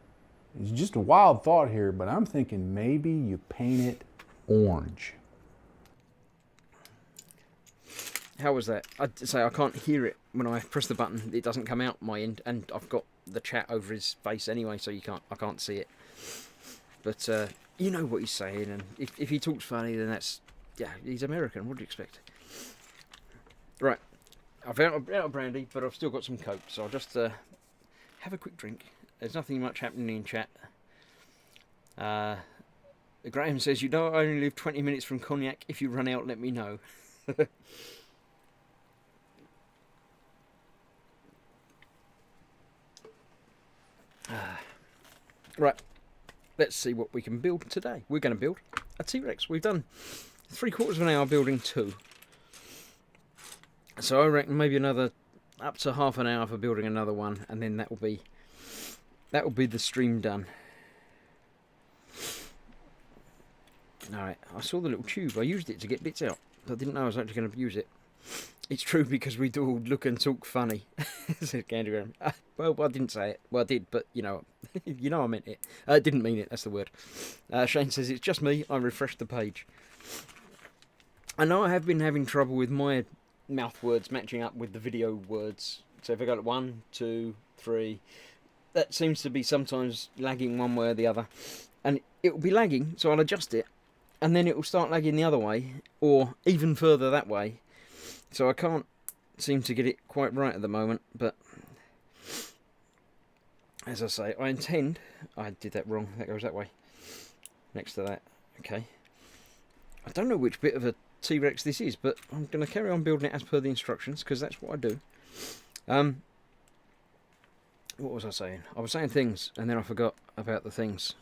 it's just a wild thought here, but I'm thinking maybe you paint it orange. How was that? I'd say I can't hear it when I press the button. It doesn't come out my end, and I've got the chat over his face anyway, so I can't see it. But you know what he's saying, and if he talks funny, then that's, yeah, he's American. What do you expect? Right, I've out of brandy, but I've still got some Coke, so I'll just have a quick drink. There's nothing much happening in chat. Graham says, you know, I only live 20 minutes from cognac. If you run out, let me know. Right, let's see what we can build today. We're going to build a T-Rex. We've done 3/4 of an hour building 2. So I reckon maybe another up to half an hour for building another one, and then that will be the stream done. Alright, I saw the little tube. I used it to get bits out, but I didn't know I was actually going to use it. It's true because we do all look and talk funny, said Candygram. Well, I didn't say it. Well, I did, but you know I meant it. Didn't mean it, that's the word. Shane says, it's just me. I refreshed the page. I know I have been having trouble with my mouth words matching up with the video words. So if I go to 1, 2, 3, that seems to be sometimes lagging one way or the other. And it will be lagging, so I'll adjust it. And then it will start lagging the other way, or even further that way. So I can't seem to get it quite right at the moment, but as I say, I intend... I did that wrong. That goes that way. Next to that. Okay. I don't know which bit of a T-Rex this is, but I'm going to carry on building it as per the instructions, because that's what I do. What was I saying? I was saying things, and then I forgot about the things.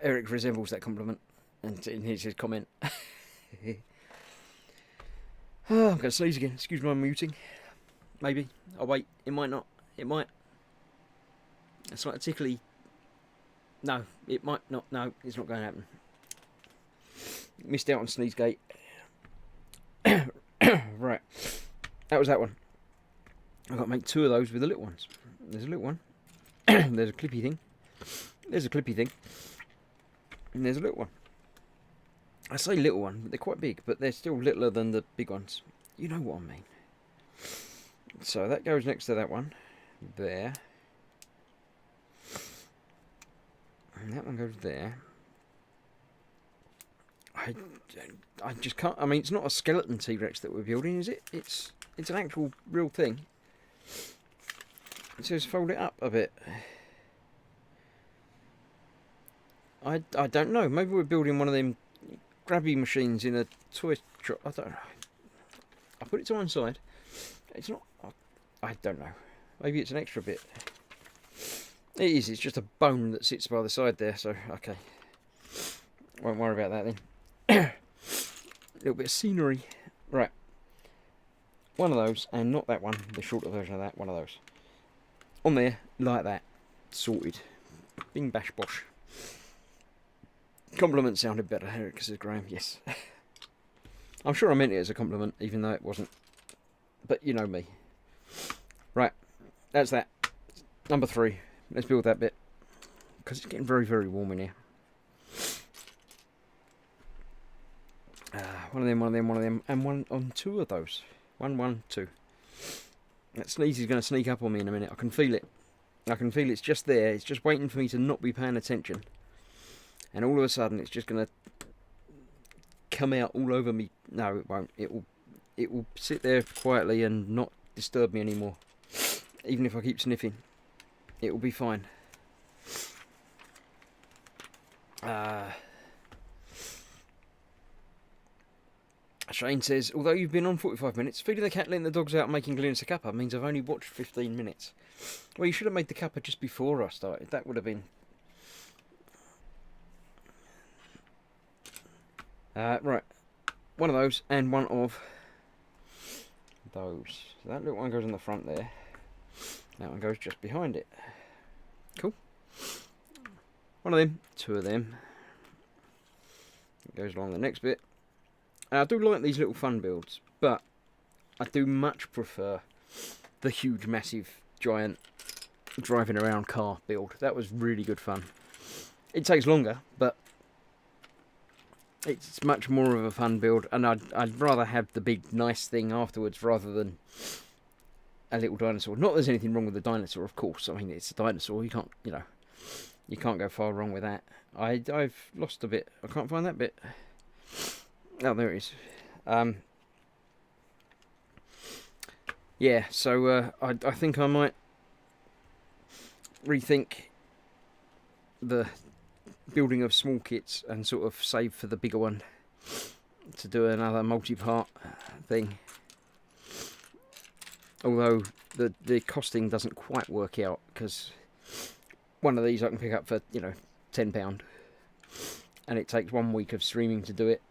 Eric resembles that compliment, and here's his comment. Oh, I'm going to sneeze again. Excuse my muting. Maybe. I'll wait. It might not. It might. It's like a tickly... No, it might not. No, it's not going to happen. Missed out on Sneezegate. Right. That was that one. I've got to make 2 of those with the little ones. There's a little one. There's a clippy thing. There's a clippy thing. And there's a little one. I say little one, but they're quite big, but they're still littler than the big ones. You know what I mean. So that goes next to that one. There. And that one goes there. I, I just can't. I mean, it's not a skeleton T-Rex that we're building, is it? It's an actual real thing. It says fold it up a bit. I don't know. Maybe we're building one of them grabby machines in a toy shop. I don't know. I put it to one side. It's not. I don't know. Maybe it's an extra bit. It is. It's just a bone that sits by the side there. So okay. Won't worry about that then. A little bit of scenery. Right. One of those, and not that one. The shorter version of that. One of those. On there, like that. Sorted. Bing bash bosh. Compliment sounded better, Eric says Graham. Yes. I'm sure I meant it as a compliment, even though it wasn't. But you know me. Right. That's that. Number 3. Let's build that bit. Because it's getting very, very warm in here. One of them, one of them, one of them. And one on 2 of those. 1, 1, 2. That sneeze is going to sneak up on me in a minute. I can feel it. I can feel it's just there. It's just waiting for me to not be paying attention. And all of a sudden, it's just going to come out all over me. No, it won't. It will sit there quietly and not disturb me anymore. Even if I keep sniffing, it will be fine. Shane says, although you've been on 45 minutes, feeding the cat, letting the dogs out and making Glennis a cuppa means I've only watched 15 minutes. Well, you should have made the cuppa just before I started. That would have been... right. One of those and one of those. So that little one goes in the front there. That one goes just behind it. Cool. One of them. 2 of them. It goes along the next bit. I do like these little fun builds, but I do much prefer the huge, massive, giant driving around car build. That was really good fun. It takes longer, but it's much more of a fun build, and I'd rather have the big, nice thing afterwards rather than a little dinosaur. Not that there's anything wrong with the dinosaur, of course. I mean, it's a dinosaur. You can't, you can't go far wrong with that. I've lost a bit. I can't find that bit. Oh, there it is. Yeah, so I think I might rethink the building of small kits and sort of save for the bigger one to do another multi-part thing. Although the costing doesn't quite work out, because one of these I can pick up for, £10, and it takes 1 week of streaming to do it.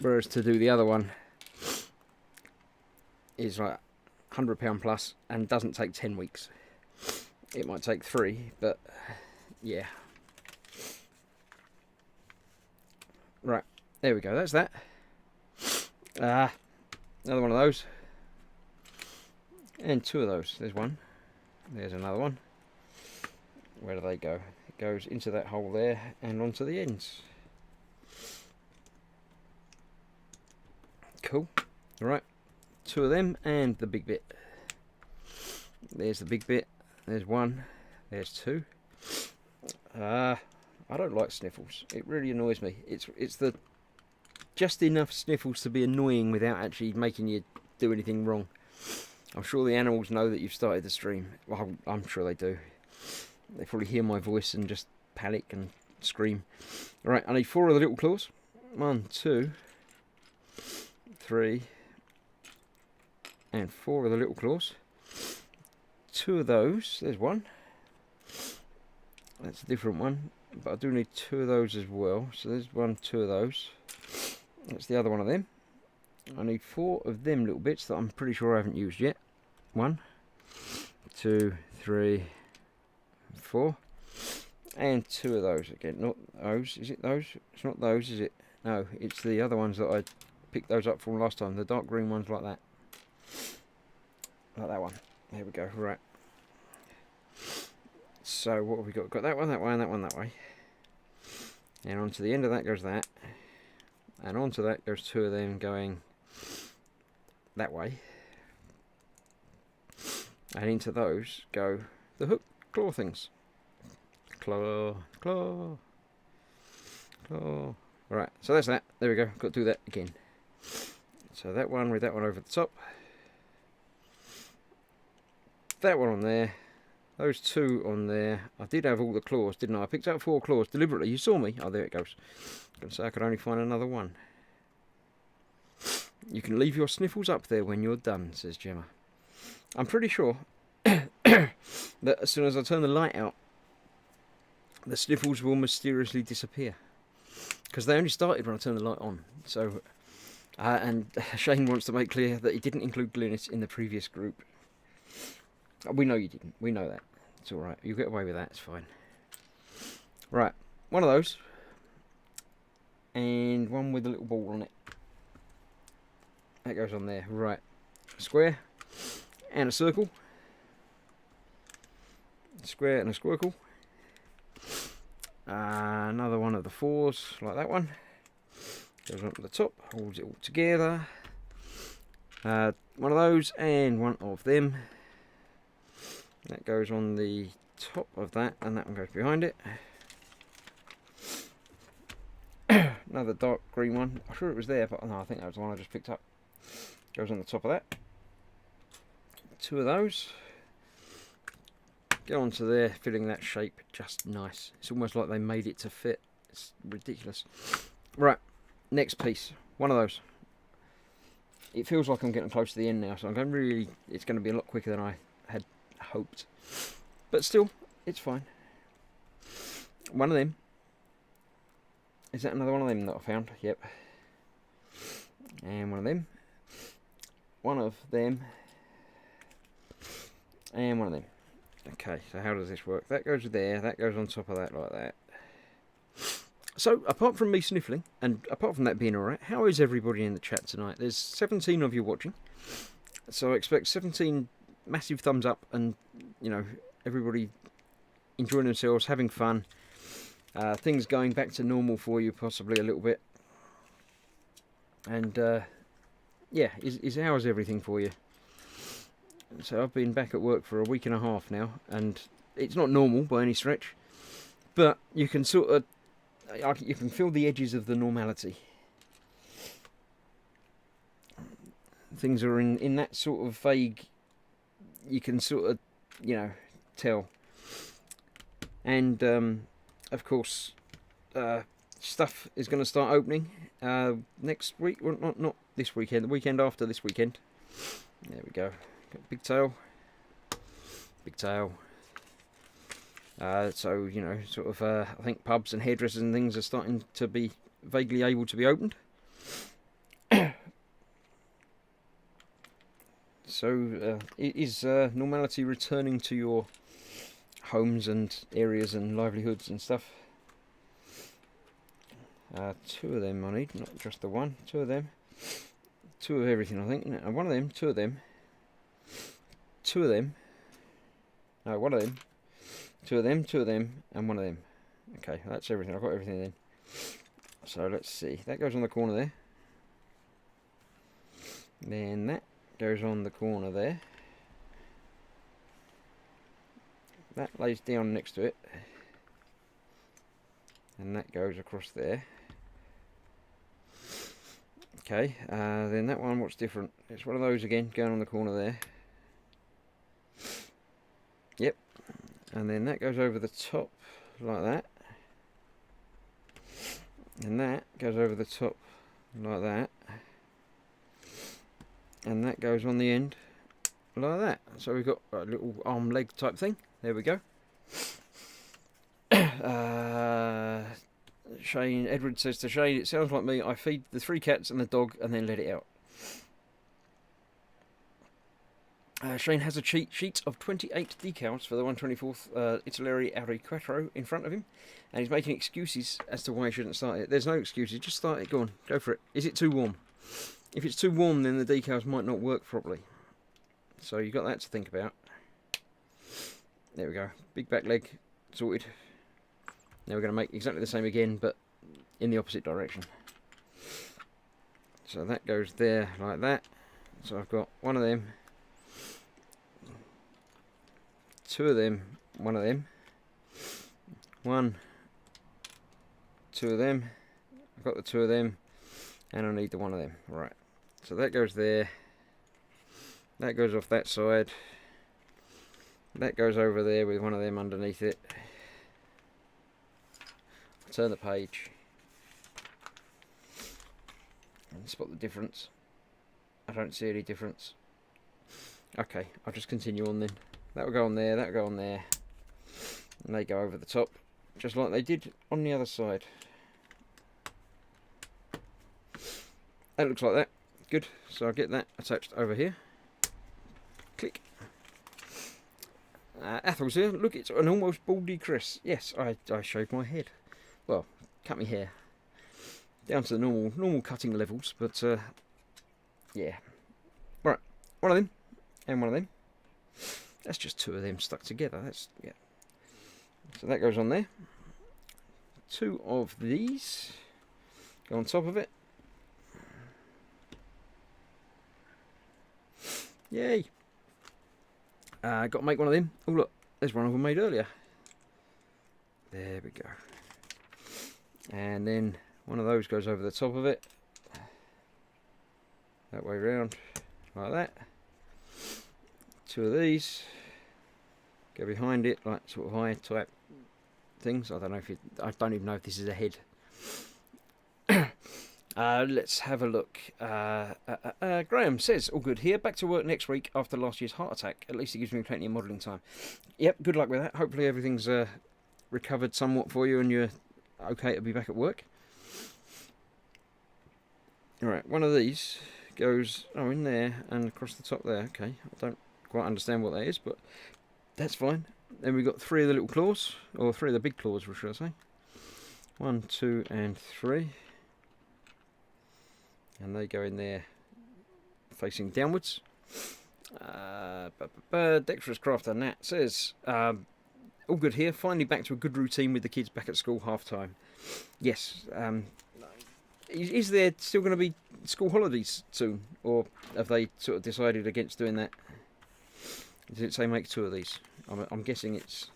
Whereas to do the other one is like £100 plus and doesn't take 10 weeks. It might take 3, but yeah. Right, there we go. That's that. Another one of those. And 2 of those. There's one. There's another one. Where do they go? It goes into that hole there and onto the ends. Cool. Right, 2 of them and the big bit. There's the big bit. There's 1. There's 2. I don't like sniffles. It really annoys me. It's the just enough sniffles to be annoying without actually making you do anything wrong. I'm sure the animals know that you've started the stream. Well, I'm sure they do. They probably hear my voice and just panic and scream. Alright, I need 4 of the little claws. 1, 2, 3, and 4 of the little claws. 2 of those. There's 1. That's a different one, but I do need 2 of those as well. So there's 1, 2 of those. That's the other one of them. I need 4 of them little bits that I'm pretty sure I haven't used yet. 1, 2, 3, 4, and 2 of those again. Not those. Is it those? It's not those, is it? No, it's the other ones that I picked those up from last time. The dark green ones like that. Like that one. There we go. Right. So what have we got? Got that one, that way, and that one that way. And onto the end of that goes that. And onto that goes 2 of them going that way. And into those go the hook claw things. Claw, claw, claw. Right, so that's that. There we go. Got to do that again. So that one with that one over the top. That one on there. Those two on there. I did have all the claws, didn't I? I picked up 4 claws deliberately. You saw me. Oh, there it goes. I was going to say I could only find another one. You can leave your sniffles up there when you're done, says Gemma. I'm pretty sure that as soon as I turn the light out, the sniffles will mysteriously disappear. Because they only started when I turned the light on. So, and Shane wants to make clear that he didn't include Glynis in the previous group. We know you didn't. We know that. It's alright. You get away with that. It's fine. Right. One of those. And one with a little ball on it. That goes on there. Right. A square. And a circle. A square and a squircle. Another one of the 4s, like that one. Goes on to the top. Holds it all together. One of those and one of them. That goes on the top of that, and that one goes behind it. Another dark green one. I'm sure it was there, but no, I think that was the one I just picked up. Goes on the top of that. 2 of those. Go onto there, filling that shape just nice. It's almost like they made it to fit. It's ridiculous. Right, next piece. One of those. It feels like I'm getting close to the end now, so I'm going really. It's going to be a lot quicker than I had hoped, but still, it's fine. One of them. Is that another one of them that I found? Yep. And one of them. One of them. And one of them. Okay, so how does this work? That goes there, that goes on top of that like that. So, apart from me sniffling, and apart from that being alright, how is everybody in the chat tonight? There's 17 of you watching, so I expect 17 massive thumbs up and, you know, everybody enjoying themselves, having fun, things going back to normal for you possibly a little bit. And, yeah, how is everything for you? So I've been back at work for a week and a half now, and it's not normal by any stretch, but you can sort of, you can feel the edges of the normality. Things are in that sort of vague, you can sort of, you know, tell. And, of course, stuff is going to start opening next week, well, not this weekend, the weekend after this weekend. There we go. Got big tail. Big tail. So, you know, sort of, I think pubs and hairdressers and things are starting to be vaguely able to be opened. So, is normality returning to your homes and areas and livelihoods and stuff? 2 of them I need, not just the one. 2 of them. 2 of everything, I think. No, one of them, 2 of them. 2 of them. No, 1 of them. 2 of them, 2 of them, and 1 of them. Okay, that's everything. I've got everything then. So let's see. That goes on the corner there. Then that goes on the corner there. That lays down next to it. And that goes across there. Okay, then that one, what's different? It's one of those again, going on the corner there. Yep. And then that goes over the top like that. And that goes over the top like that. And that goes on the end like that. So we've got a little arm leg type thing. There we go. Shane, Edward says to Shane, it sounds like me. I feed the 3 cats and the dog and then let it out. Shane has a cheat sheet of 28 decals for the 124th Italeri Audi Quattro in front of him, and he's making excuses as to why he shouldn't start it. There's no excuses, just start it, go on, go for it. Is it too warm? If it's too warm, then the decals might not work properly. So you've got that to think about. There we go, big back leg, sorted. Now we're going to make exactly the same again, but in the opposite direction. So that goes there like that. So I've got 1 of them. 2 of them, 1 of them, 1, 2 of them, I've got the two of them, and I need the one of them. Right, so that goes there. That goes off that side. That goes over there with one of them underneath it. I'll turn the page and spot the difference. I don't see any difference. Okay, I'll just continue on then. That will go on there, that will go on there. And they go over the top, just like they did on the other side. That looks like that. Good. So I'll get that attached over here. Click. Athel's here. Look, it's an almost baldy Chris. Yes, I shaved my head. Well, cut my hair down to the normal cutting levels, but yeah. Right, one of them and one of them. That's just two of them stuck together. That's, yeah. So that goes on there. Two of these go on top of it. Yay! Got to make one of them. Oh look, there's one of them made earlier. There we go. And then one of those goes over the top of it. That way round, like that. Two of these go behind it, like sort of high type things. I don't know if I don't even know if this is a head. Let's have a look. Graham says, all good here. Back to work next week after last year's heart attack. At least it gives me plenty of modelling time. Yep, good luck with that. Hopefully everything's recovered somewhat for you and you're okay to be back at work. Alright, one of these goes in there and across the top there. Okay, I don't quite understand what that is, but that's fine. Then we've got three of the little claws, or three of the big claws, should I say. 1, 2 and 3. And they go in there facing downwards. Dexterous Crafter Nat says, all good here, finally back to a good routine with the kids back at school half time. Yes. Is there still going to be school holidays soon, or have they sort of decided against doing that? Did it say make two of these? I'm guessing it's...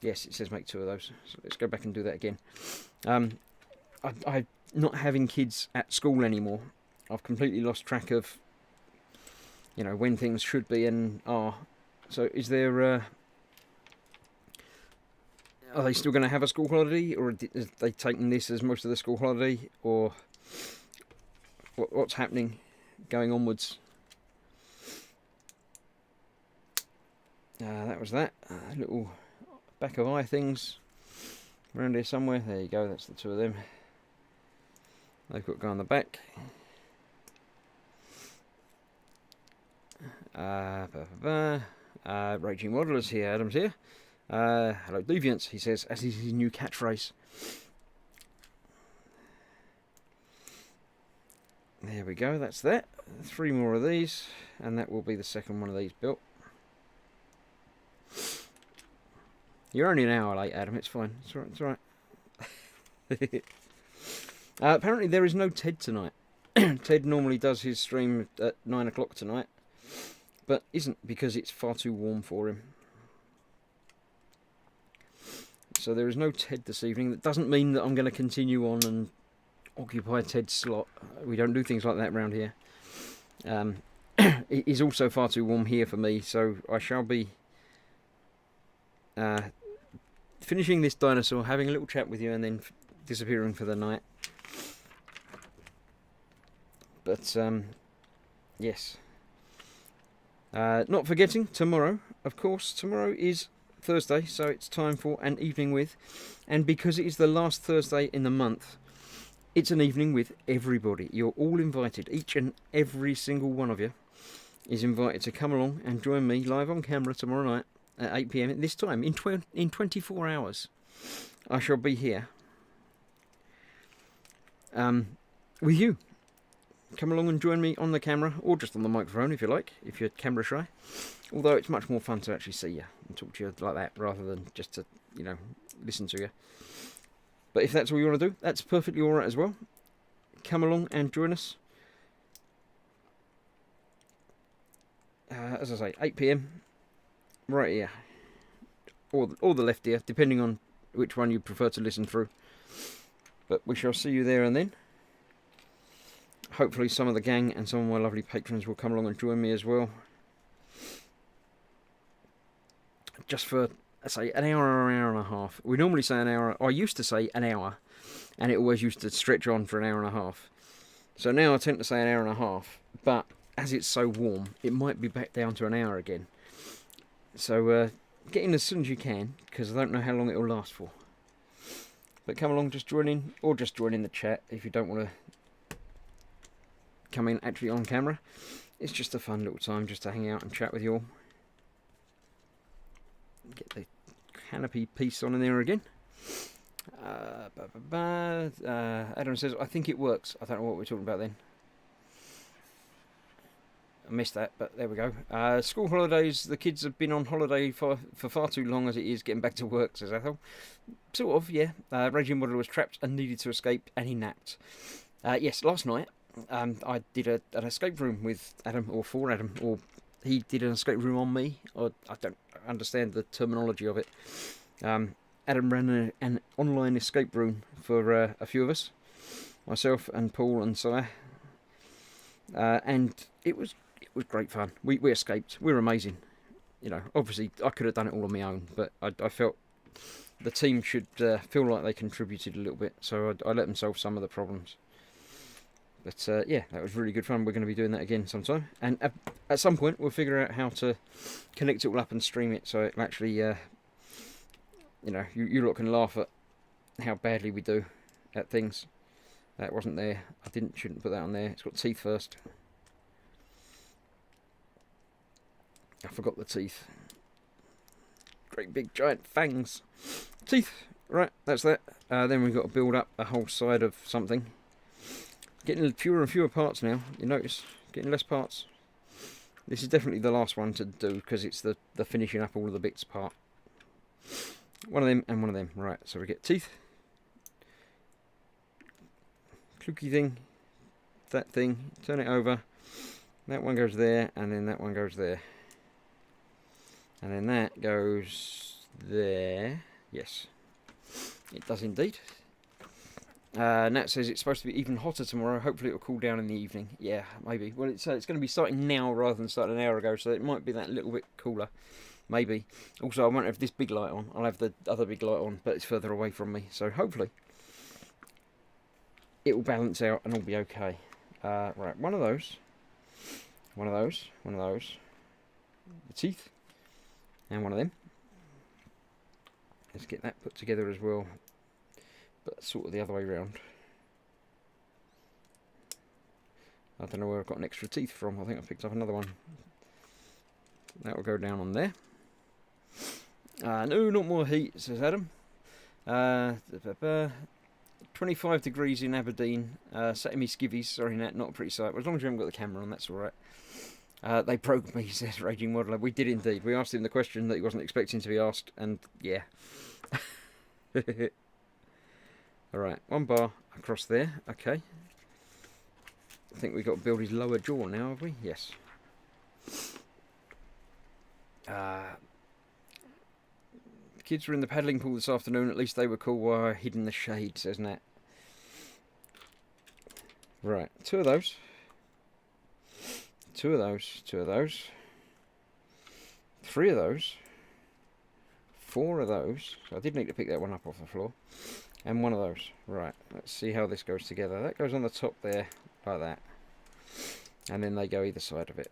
Yes, it says make two of those. So let's go back and do that again. I'm not having kids at school anymore. I've completely lost track of, when things should be and are. So is there... Are they still going to have a school holiday, or are they taking this as most of the school holiday, or what's happening going onwards? That was that. Little back of eye things around here somewhere. There you go, that's the two of them. They've got to go on the back. Raging Modelers here, Adam's here. Hello Deviants, he says, as is his new catchphrase. There we go, that's that. 3 more of these, and that will be the second one of these built. You're only an hour late, Adam, it's fine. It's alright, it's alright. Apparently there is no Ted tonight. Ted normally does his stream at 9 o'clock tonight, but isn't, because it's far too warm for him. So there is no Ted this evening. That doesn't mean that I'm going to continue on and occupy Ted's slot. We don't do things like that around here. It is also far too warm here for me, so I shall be finishing this dinosaur, having a little chat with you, and then disappearing for the night. But yes, not forgetting tomorrow, of course. Tomorrow is Thursday, so it's time for an evening with, and because it is the last Thursday in the month, it's an evening with everybody. You're all invited. Each and every single one of you is invited to come along and join me live on camera tomorrow night at 8 PM. This time in 24 hours, I shall be here with you. Come along and join me on the camera, or just on the microphone if you like, if you're camera shy. Although it's much more fun to actually see you and talk to you like that, rather than just to, listen to you. But if that's all you want to do, that's perfectly alright as well. Come along and join us. As I say, 8 PM, right here. Or the left ear, depending on which one you prefer to listen through. But we shall see you there and then. Hopefully some of the gang and some of my lovely patrons will come along and join me as well. Just for, say, an hour or an hour and a half. We normally say an hour, or I used to say an hour, and it always used to stretch on for an hour and a half. So now I tend to say an hour and a half, but as it's so warm, it might be back down to an hour again. So get in as soon as you can, because I don't know how long it will last for. But come along, just join in, or just join in the chat if you don't want to come in actually on camera. It's just a fun little time just to hang out and chat with you all. Get the canopy piece on in there again. Adam says, I think it works. I don't know what we're talking about then. I missed that, but there we go. School holidays, the kids have been on holiday for far too long as it is getting back to work, says Ethel. Sort of, yeah. Raging Waddler was trapped and needed to escape, and he napped. Yes, last night I did an escape room with Adam, or for Adam, or he did an escape room on me. Or I don't understand the terminology of it. Adam ran an online escape room for a few of us, myself and Paul and Si, and it was great fun. We escaped. We were amazing. You know, obviously I could have done it all on my own, but I felt the team should feel like they contributed a little bit, so I let them solve some of the problems. But yeah, that was really good fun. We're going to be doing that again sometime, and at some point we'll figure out how to connect it all up and stream it, so it'll actually, you know, you lot can laugh at how badly we do at things. That wasn't there. Shouldn't put that on there. It's got teeth first. I forgot the teeth. Great big giant fangs. Teeth. Right, that's that. Then we've got to build up a whole side of something. Getting fewer and fewer parts now. You notice? Getting less parts. This is definitely the last one to do because it's the finishing up all of the bits part. One of them and one of them. Right, so we get teeth. Cluky thing. That thing. Turn it over. That one goes there, and then that one goes there. And then that goes there. Yes. It does indeed. Nat says it's supposed to be even hotter tomorrow. Hopefully it'll cool down in the evening. Yeah, maybe. Well, it's going to be starting now rather than starting an hour ago, so it might be that little bit cooler. Maybe. Also, I won't have this big light on. I'll have the other big light on, but it's further away from me. So hopefully it will balance out and all be okay. Right, one of those. One of those. One of those. The teeth. And one of them. Let's get that put together as well. But sort of the other way around. I don't know where I've got an extra teeth from. I think I picked up another one. That will go down on there. No, not more heat, says Adam. 25 degrees in Aberdeen. Sat in me skivvies. Sorry, Nat, not a pretty sight. But as long as you haven't got the camera on, that's alright. They broke me, says Raging Waddler. We did indeed. We asked him the question that he wasn't expecting to be asked, and yeah. Alright, one bar across there. Okay. I think we've got to build his lower jaw now, have we? Yes. The kids were in the paddling pool this afternoon. At least they were cool while I hid in the shade, says Nat. Right, two of those. Two of those. Two of those. Three of those. Four of those. So I did need to pick that one up off the floor. And one of those. Right, let's see how this goes together. That goes on the top there, like that. And then they go either side of it.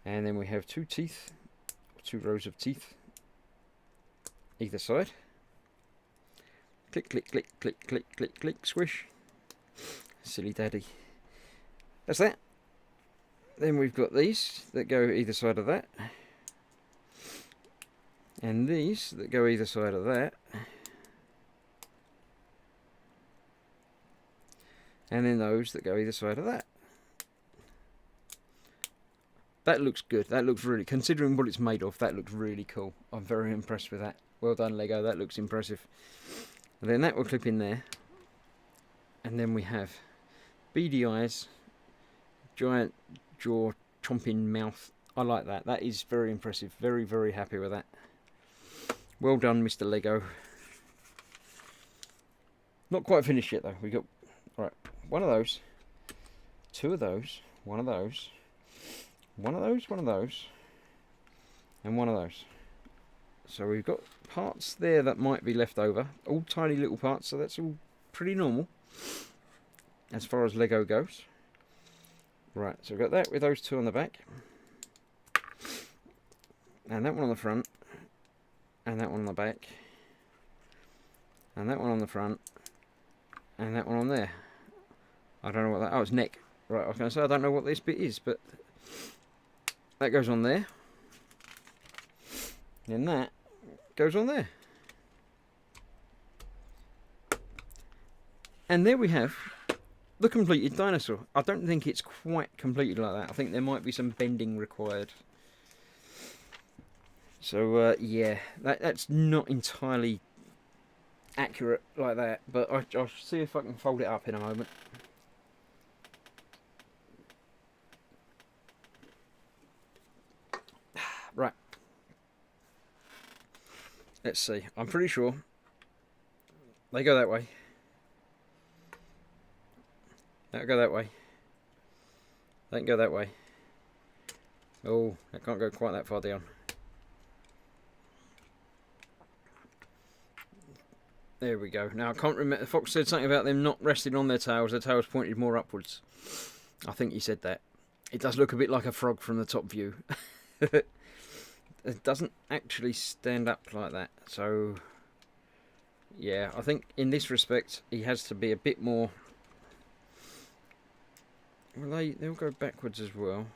And then we have two teeth. Two rows of teeth. Either side. Click, click, click, click, click, click, click, squish. Silly daddy. That's that. Then we've got these that go either side of that. And these that go either side of that. And then those that go either side of that. That looks good. That looks really, considering what it's made of, that looks really cool. I'm very impressed with that. Well done, Lego. That looks impressive. And then that will clip in there. And then we have beady eyes, giant jaw, chomping mouth. I like that. That is very impressive. Very, very happy with that. Well done, Mr. Lego. Not quite finished yet though. We got right, one of those, two of those, one of those, one of those, one of those, and one of those. So we've got parts there that might be left over, all tiny little parts, so that's all pretty normal as far as Lego goes. Right, so we've got that with those two on the back, and that one on the front, and that one on the back, and that one on the front, and that one on there. I don't know what that... Oh, it's neck. Right, I was going to say I don't know what this bit is, but that goes on there. And that goes on there. And there we have the completed dinosaur. I don't think it's quite completed like that. I think there might be some bending required. So, yeah, that's not entirely accurate like that, but I'll see if I can fold it up in a moment. Right. Let's see. I'm pretty sure they go that way. That'll go that way. That can go that way. Oh, that can't go quite that far down. There we go. Now, I can't remember. Fox said something about them not resting on their tails pointed more upwards. I think he said that. It does look a bit like a frog from the top view. It doesn't actually stand up like that. So, yeah, I think in this respect, he has to be a bit more... Well, they'll go backwards as well.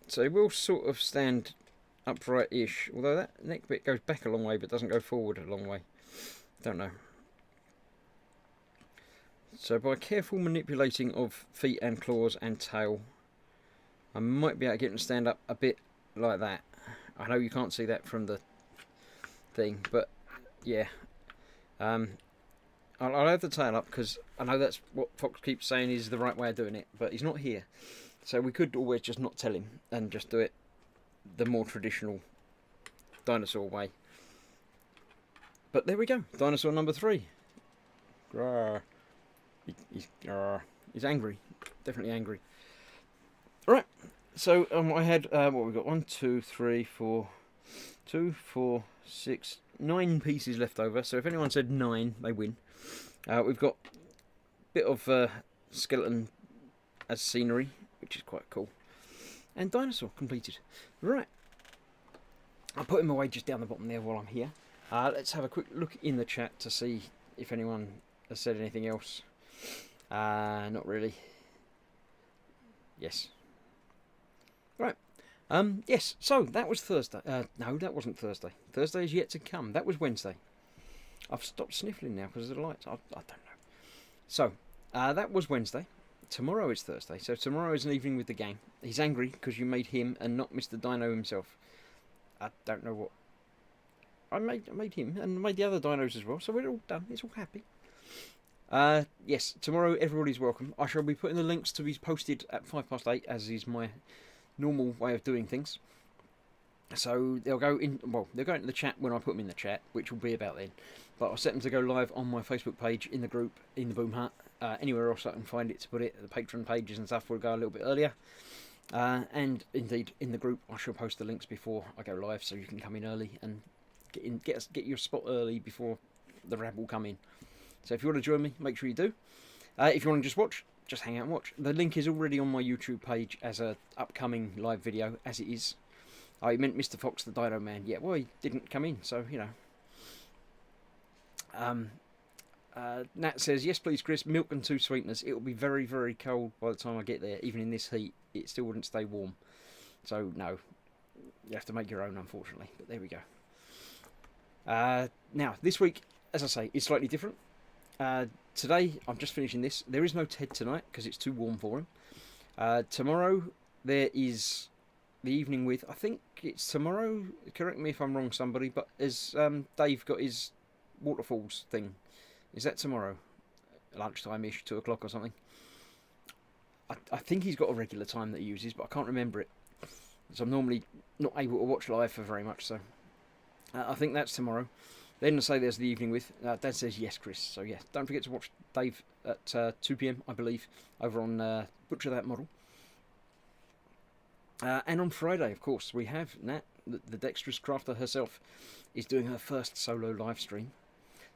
So he will sort of stand upright-ish, although that neck bit goes back a long way but doesn't go forward a long way. Don't know. So by careful manipulating of feet and claws and tail, I might be able to get him to stand up a bit like that. I know you can't see that from the thing, but yeah. I'll have the tail up because I know that's what Fox keeps saying is the right way of doing it, but he's not here. So we could always just not tell him and just do it the more traditional dinosaur way. But there we go, dinosaur number 3. Grrr. He's angry, definitely angry. Right, so I had what we got 1, 2, 3, 4, 2, 4, 6, 9 pieces left over. So if anyone said 9, they win. We've got a bit of skeleton as scenery, which is quite cool, and dinosaur completed. Right, I'll put him away just down the bottom there while I'm here. Let's have a quick look in the chat to see if anyone has said anything else. Not really. Yes. Right. Yes, so that was Thursday. No, that wasn't Thursday. Thursday is yet to come. That was Wednesday. I've stopped sniffling now because of the lights. I don't know. So, that was Wednesday. Tomorrow is Thursday. So tomorrow is an evening with the gang. He's angry because you made him and not Mr. Dino himself. I don't know what. I made him and made the other dinos as well. So we're all done. It's all happy. Yes, tomorrow everybody's welcome. I shall be putting the links to be posted at 8:05, as is my normal way of doing things. So they'll go in. Well, they'll go into the chat when I put them in the chat, which will be about then. But I'll set them to go live on my Facebook page, in the group, in the Boom Hut, anywhere else I can find it to put it. The Patreon pages and stuff will go a little bit earlier. And indeed, in the group, I shall post the links before I go live, so you can come in early and get your spot early before the rabble come in. So if you want to join me, make sure you do. If you want to just watch, just hang out and watch. The link is already on my YouTube page as a upcoming live video, as it is. I meant Mr. Fox the Dino Man. Yeah, well, he didn't come in, so, you know. Nat says, yes, please, Chris, milk and 2 sweeteners. It will be very, very cold by the time I get there. Even in this heat, it still wouldn't stay warm. So, no. You have to make your own, unfortunately. But there we go. Now, this week, as I say, is slightly different. Today, I'm just finishing this. There is no Ted tonight because it's too warm for him. Tomorrow, there is the evening with, I think it's tomorrow, correct me if I'm wrong, somebody, but as Dave got his waterfalls thing, is that tomorrow? Lunchtime-ish, 2 o'clock or something? I think he's got a regular time that he uses, but I can't remember it. So I'm normally not able to watch live for very much, so I think that's tomorrow. Then I say there's the evening with. Dad says yes, Chris. So yeah, don't forget to watch Dave at 2 p.m. I believe over on Butcher That Model. And on Friday, of course, we have Nat, the dexterous crafter herself, is doing her first solo live stream.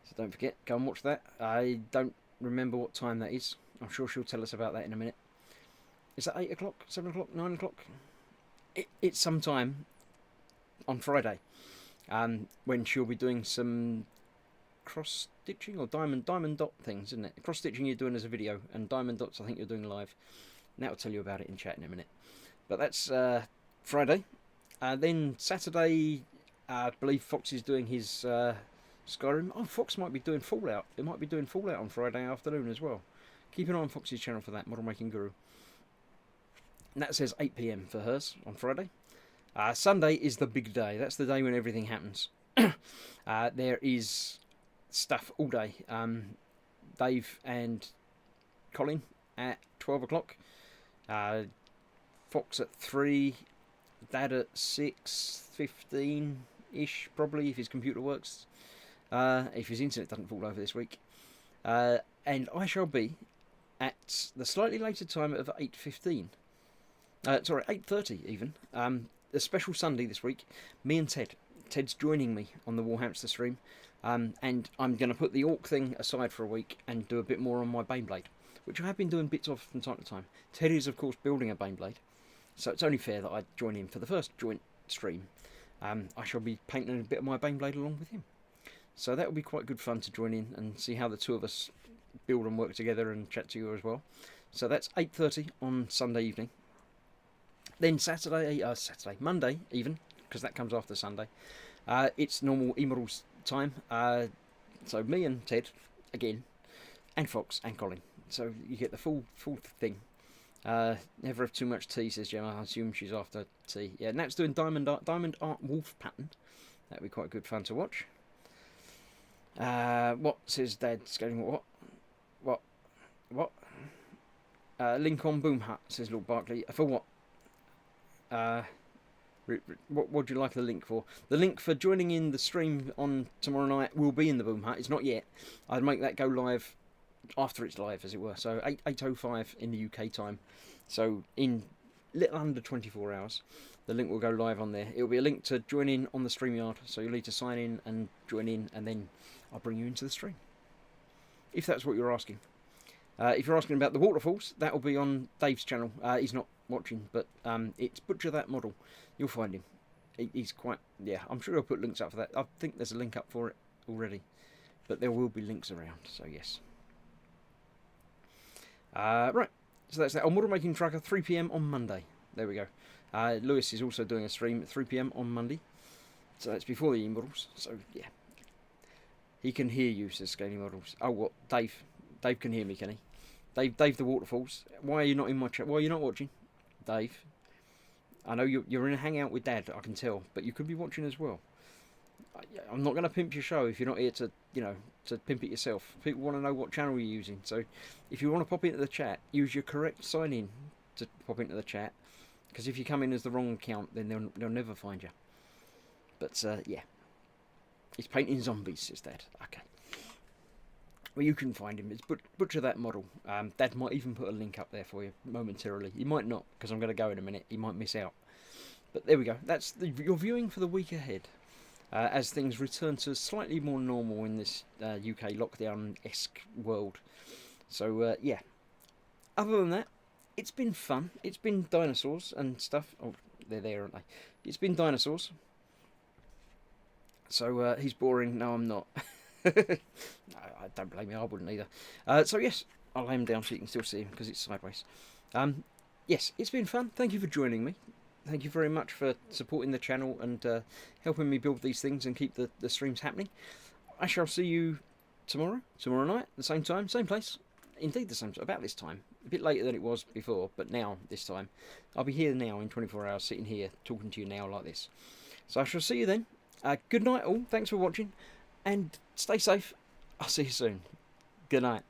So don't forget, go and watch that. I don't remember what time that is. I'm sure she'll tell us about that in a minute. Is that 8 o'clock, 7 o'clock, 9 o'clock? It's sometime on Friday, when she'll be doing some cross-stitching or diamond dot things, isn't it? Cross-stitching you're doing as a video, and diamond dots I think you're doing live. Nat will tell you about it in chat in a minute. But that's Friday. Then Saturday, I believe Fox is doing his Skyrim. Oh, Fox might be doing Fallout. It might be doing Fallout on Friday afternoon as well. Keep an eye on Fox's channel for that, Model Making Guru. And that says 8 p.m. for hers on Friday. Sunday is the big day. That's the day when everything happens. There is stuff all day. Dave and Colin at 12 o'clock. Fox at 3, Dad at 6:15-ish, probably, if his computer works. If his internet doesn't fall over this week. And I shall be at the slightly later time of 8:15. Sorry, 8:30 even. A special Sunday this week. Me and Ted. Ted's joining me on the Warhamster stream. And I'm going to put the Orc thing aside for a week and do a bit more on my Baneblade, which I have been doing bits of from time to time. Ted is, of course, building a Baneblade. So it's only fair that I join him for the first joint stream. I shall be painting a bit of my Baneblade along with him. So that will be quite good fun to join in and see how the two of us build and work together and chat to you as well. So that's 8:30 on Sunday evening. Then Monday even, because that comes after Sunday. It's normal eModels time. So me and Ted, again, and Fox and Colin. So you get the full thing. Never have too much tea, says Gemma. I assume she's after tea. Yeah, Nat's doing Diamond Art Wolf pattern. That'd be quite good fun to watch. What says Dad's going? What? Link on Boom Hut, says Lord Barkley. For what? What would you like the link for? The link for joining in the stream on tomorrow night will be in the Boom Hut. It's not yet. I'd make that go live after it's live, as it were. So 8:05 in the UK time. So in little under 24 hours, the link will go live on there. It will be a link to join in on the StreamYard. So you'll need to sign in and join in, and then I'll bring you into the stream. If that's what you're asking. If you're asking about the waterfalls, that will be on Dave's channel. He's not watching, but it's Butcher That Model. You'll find him. He's quite... Yeah, I'm sure he'll put links up for that. I think there's a link up for it already. But there will be links around, so yes. Right, so that's that. On Model Making Tracker, 3 p.m. on Monday. There we go. Lewis is also doing a stream at 3 p.m. on Monday. So that's before the e-models. So, yeah. He can hear you, says Scaling Models. Oh, what? Dave. Dave can hear me, can he? Dave the Waterfalls. Why are you not in my chat? Why are you not watching? Dave. I know you're in a hangout with Dad, I can tell. But you could be watching as well. I'm not going to pimp your show if you're not here to, to pimp it yourself. People want to know what channel you're using. So if you want to pop into the chat, use your correct sign-in to pop into the chat. Because if you come in as the wrong account, then they'll never find you. But, yeah. He's painting zombies, says Dad. Okay. Well, you can find him. It's Butcher That Model. Dad might even put a link up there for you momentarily. He might not, because I'm going to go in a minute. He might miss out. But there we go. That's your viewing for the week ahead. As things return to slightly more normal in this UK lockdown-esque world. So, yeah. Other than that, it's been fun. It's been dinosaurs and stuff. Oh, they're there, aren't they? It's been dinosaurs. So, he's boring. No, I'm not. No, I don't blame you. I wouldn't either. So, yes, I'll lay him down so you can still see him because it's sideways. Yes, it's been fun. Thank you for joining me. Thank you very much for supporting the channel and helping me build these things and keep the streams happening. I shall see you tomorrow night, the same time, same place. Indeed, the same, about this time. A bit later than it was before, but now, this time. I'll be here now in 24 hours, sitting here, talking to you now like this. So I shall see you then. Good night all, thanks for watching, and stay safe. I'll see you soon. Good night.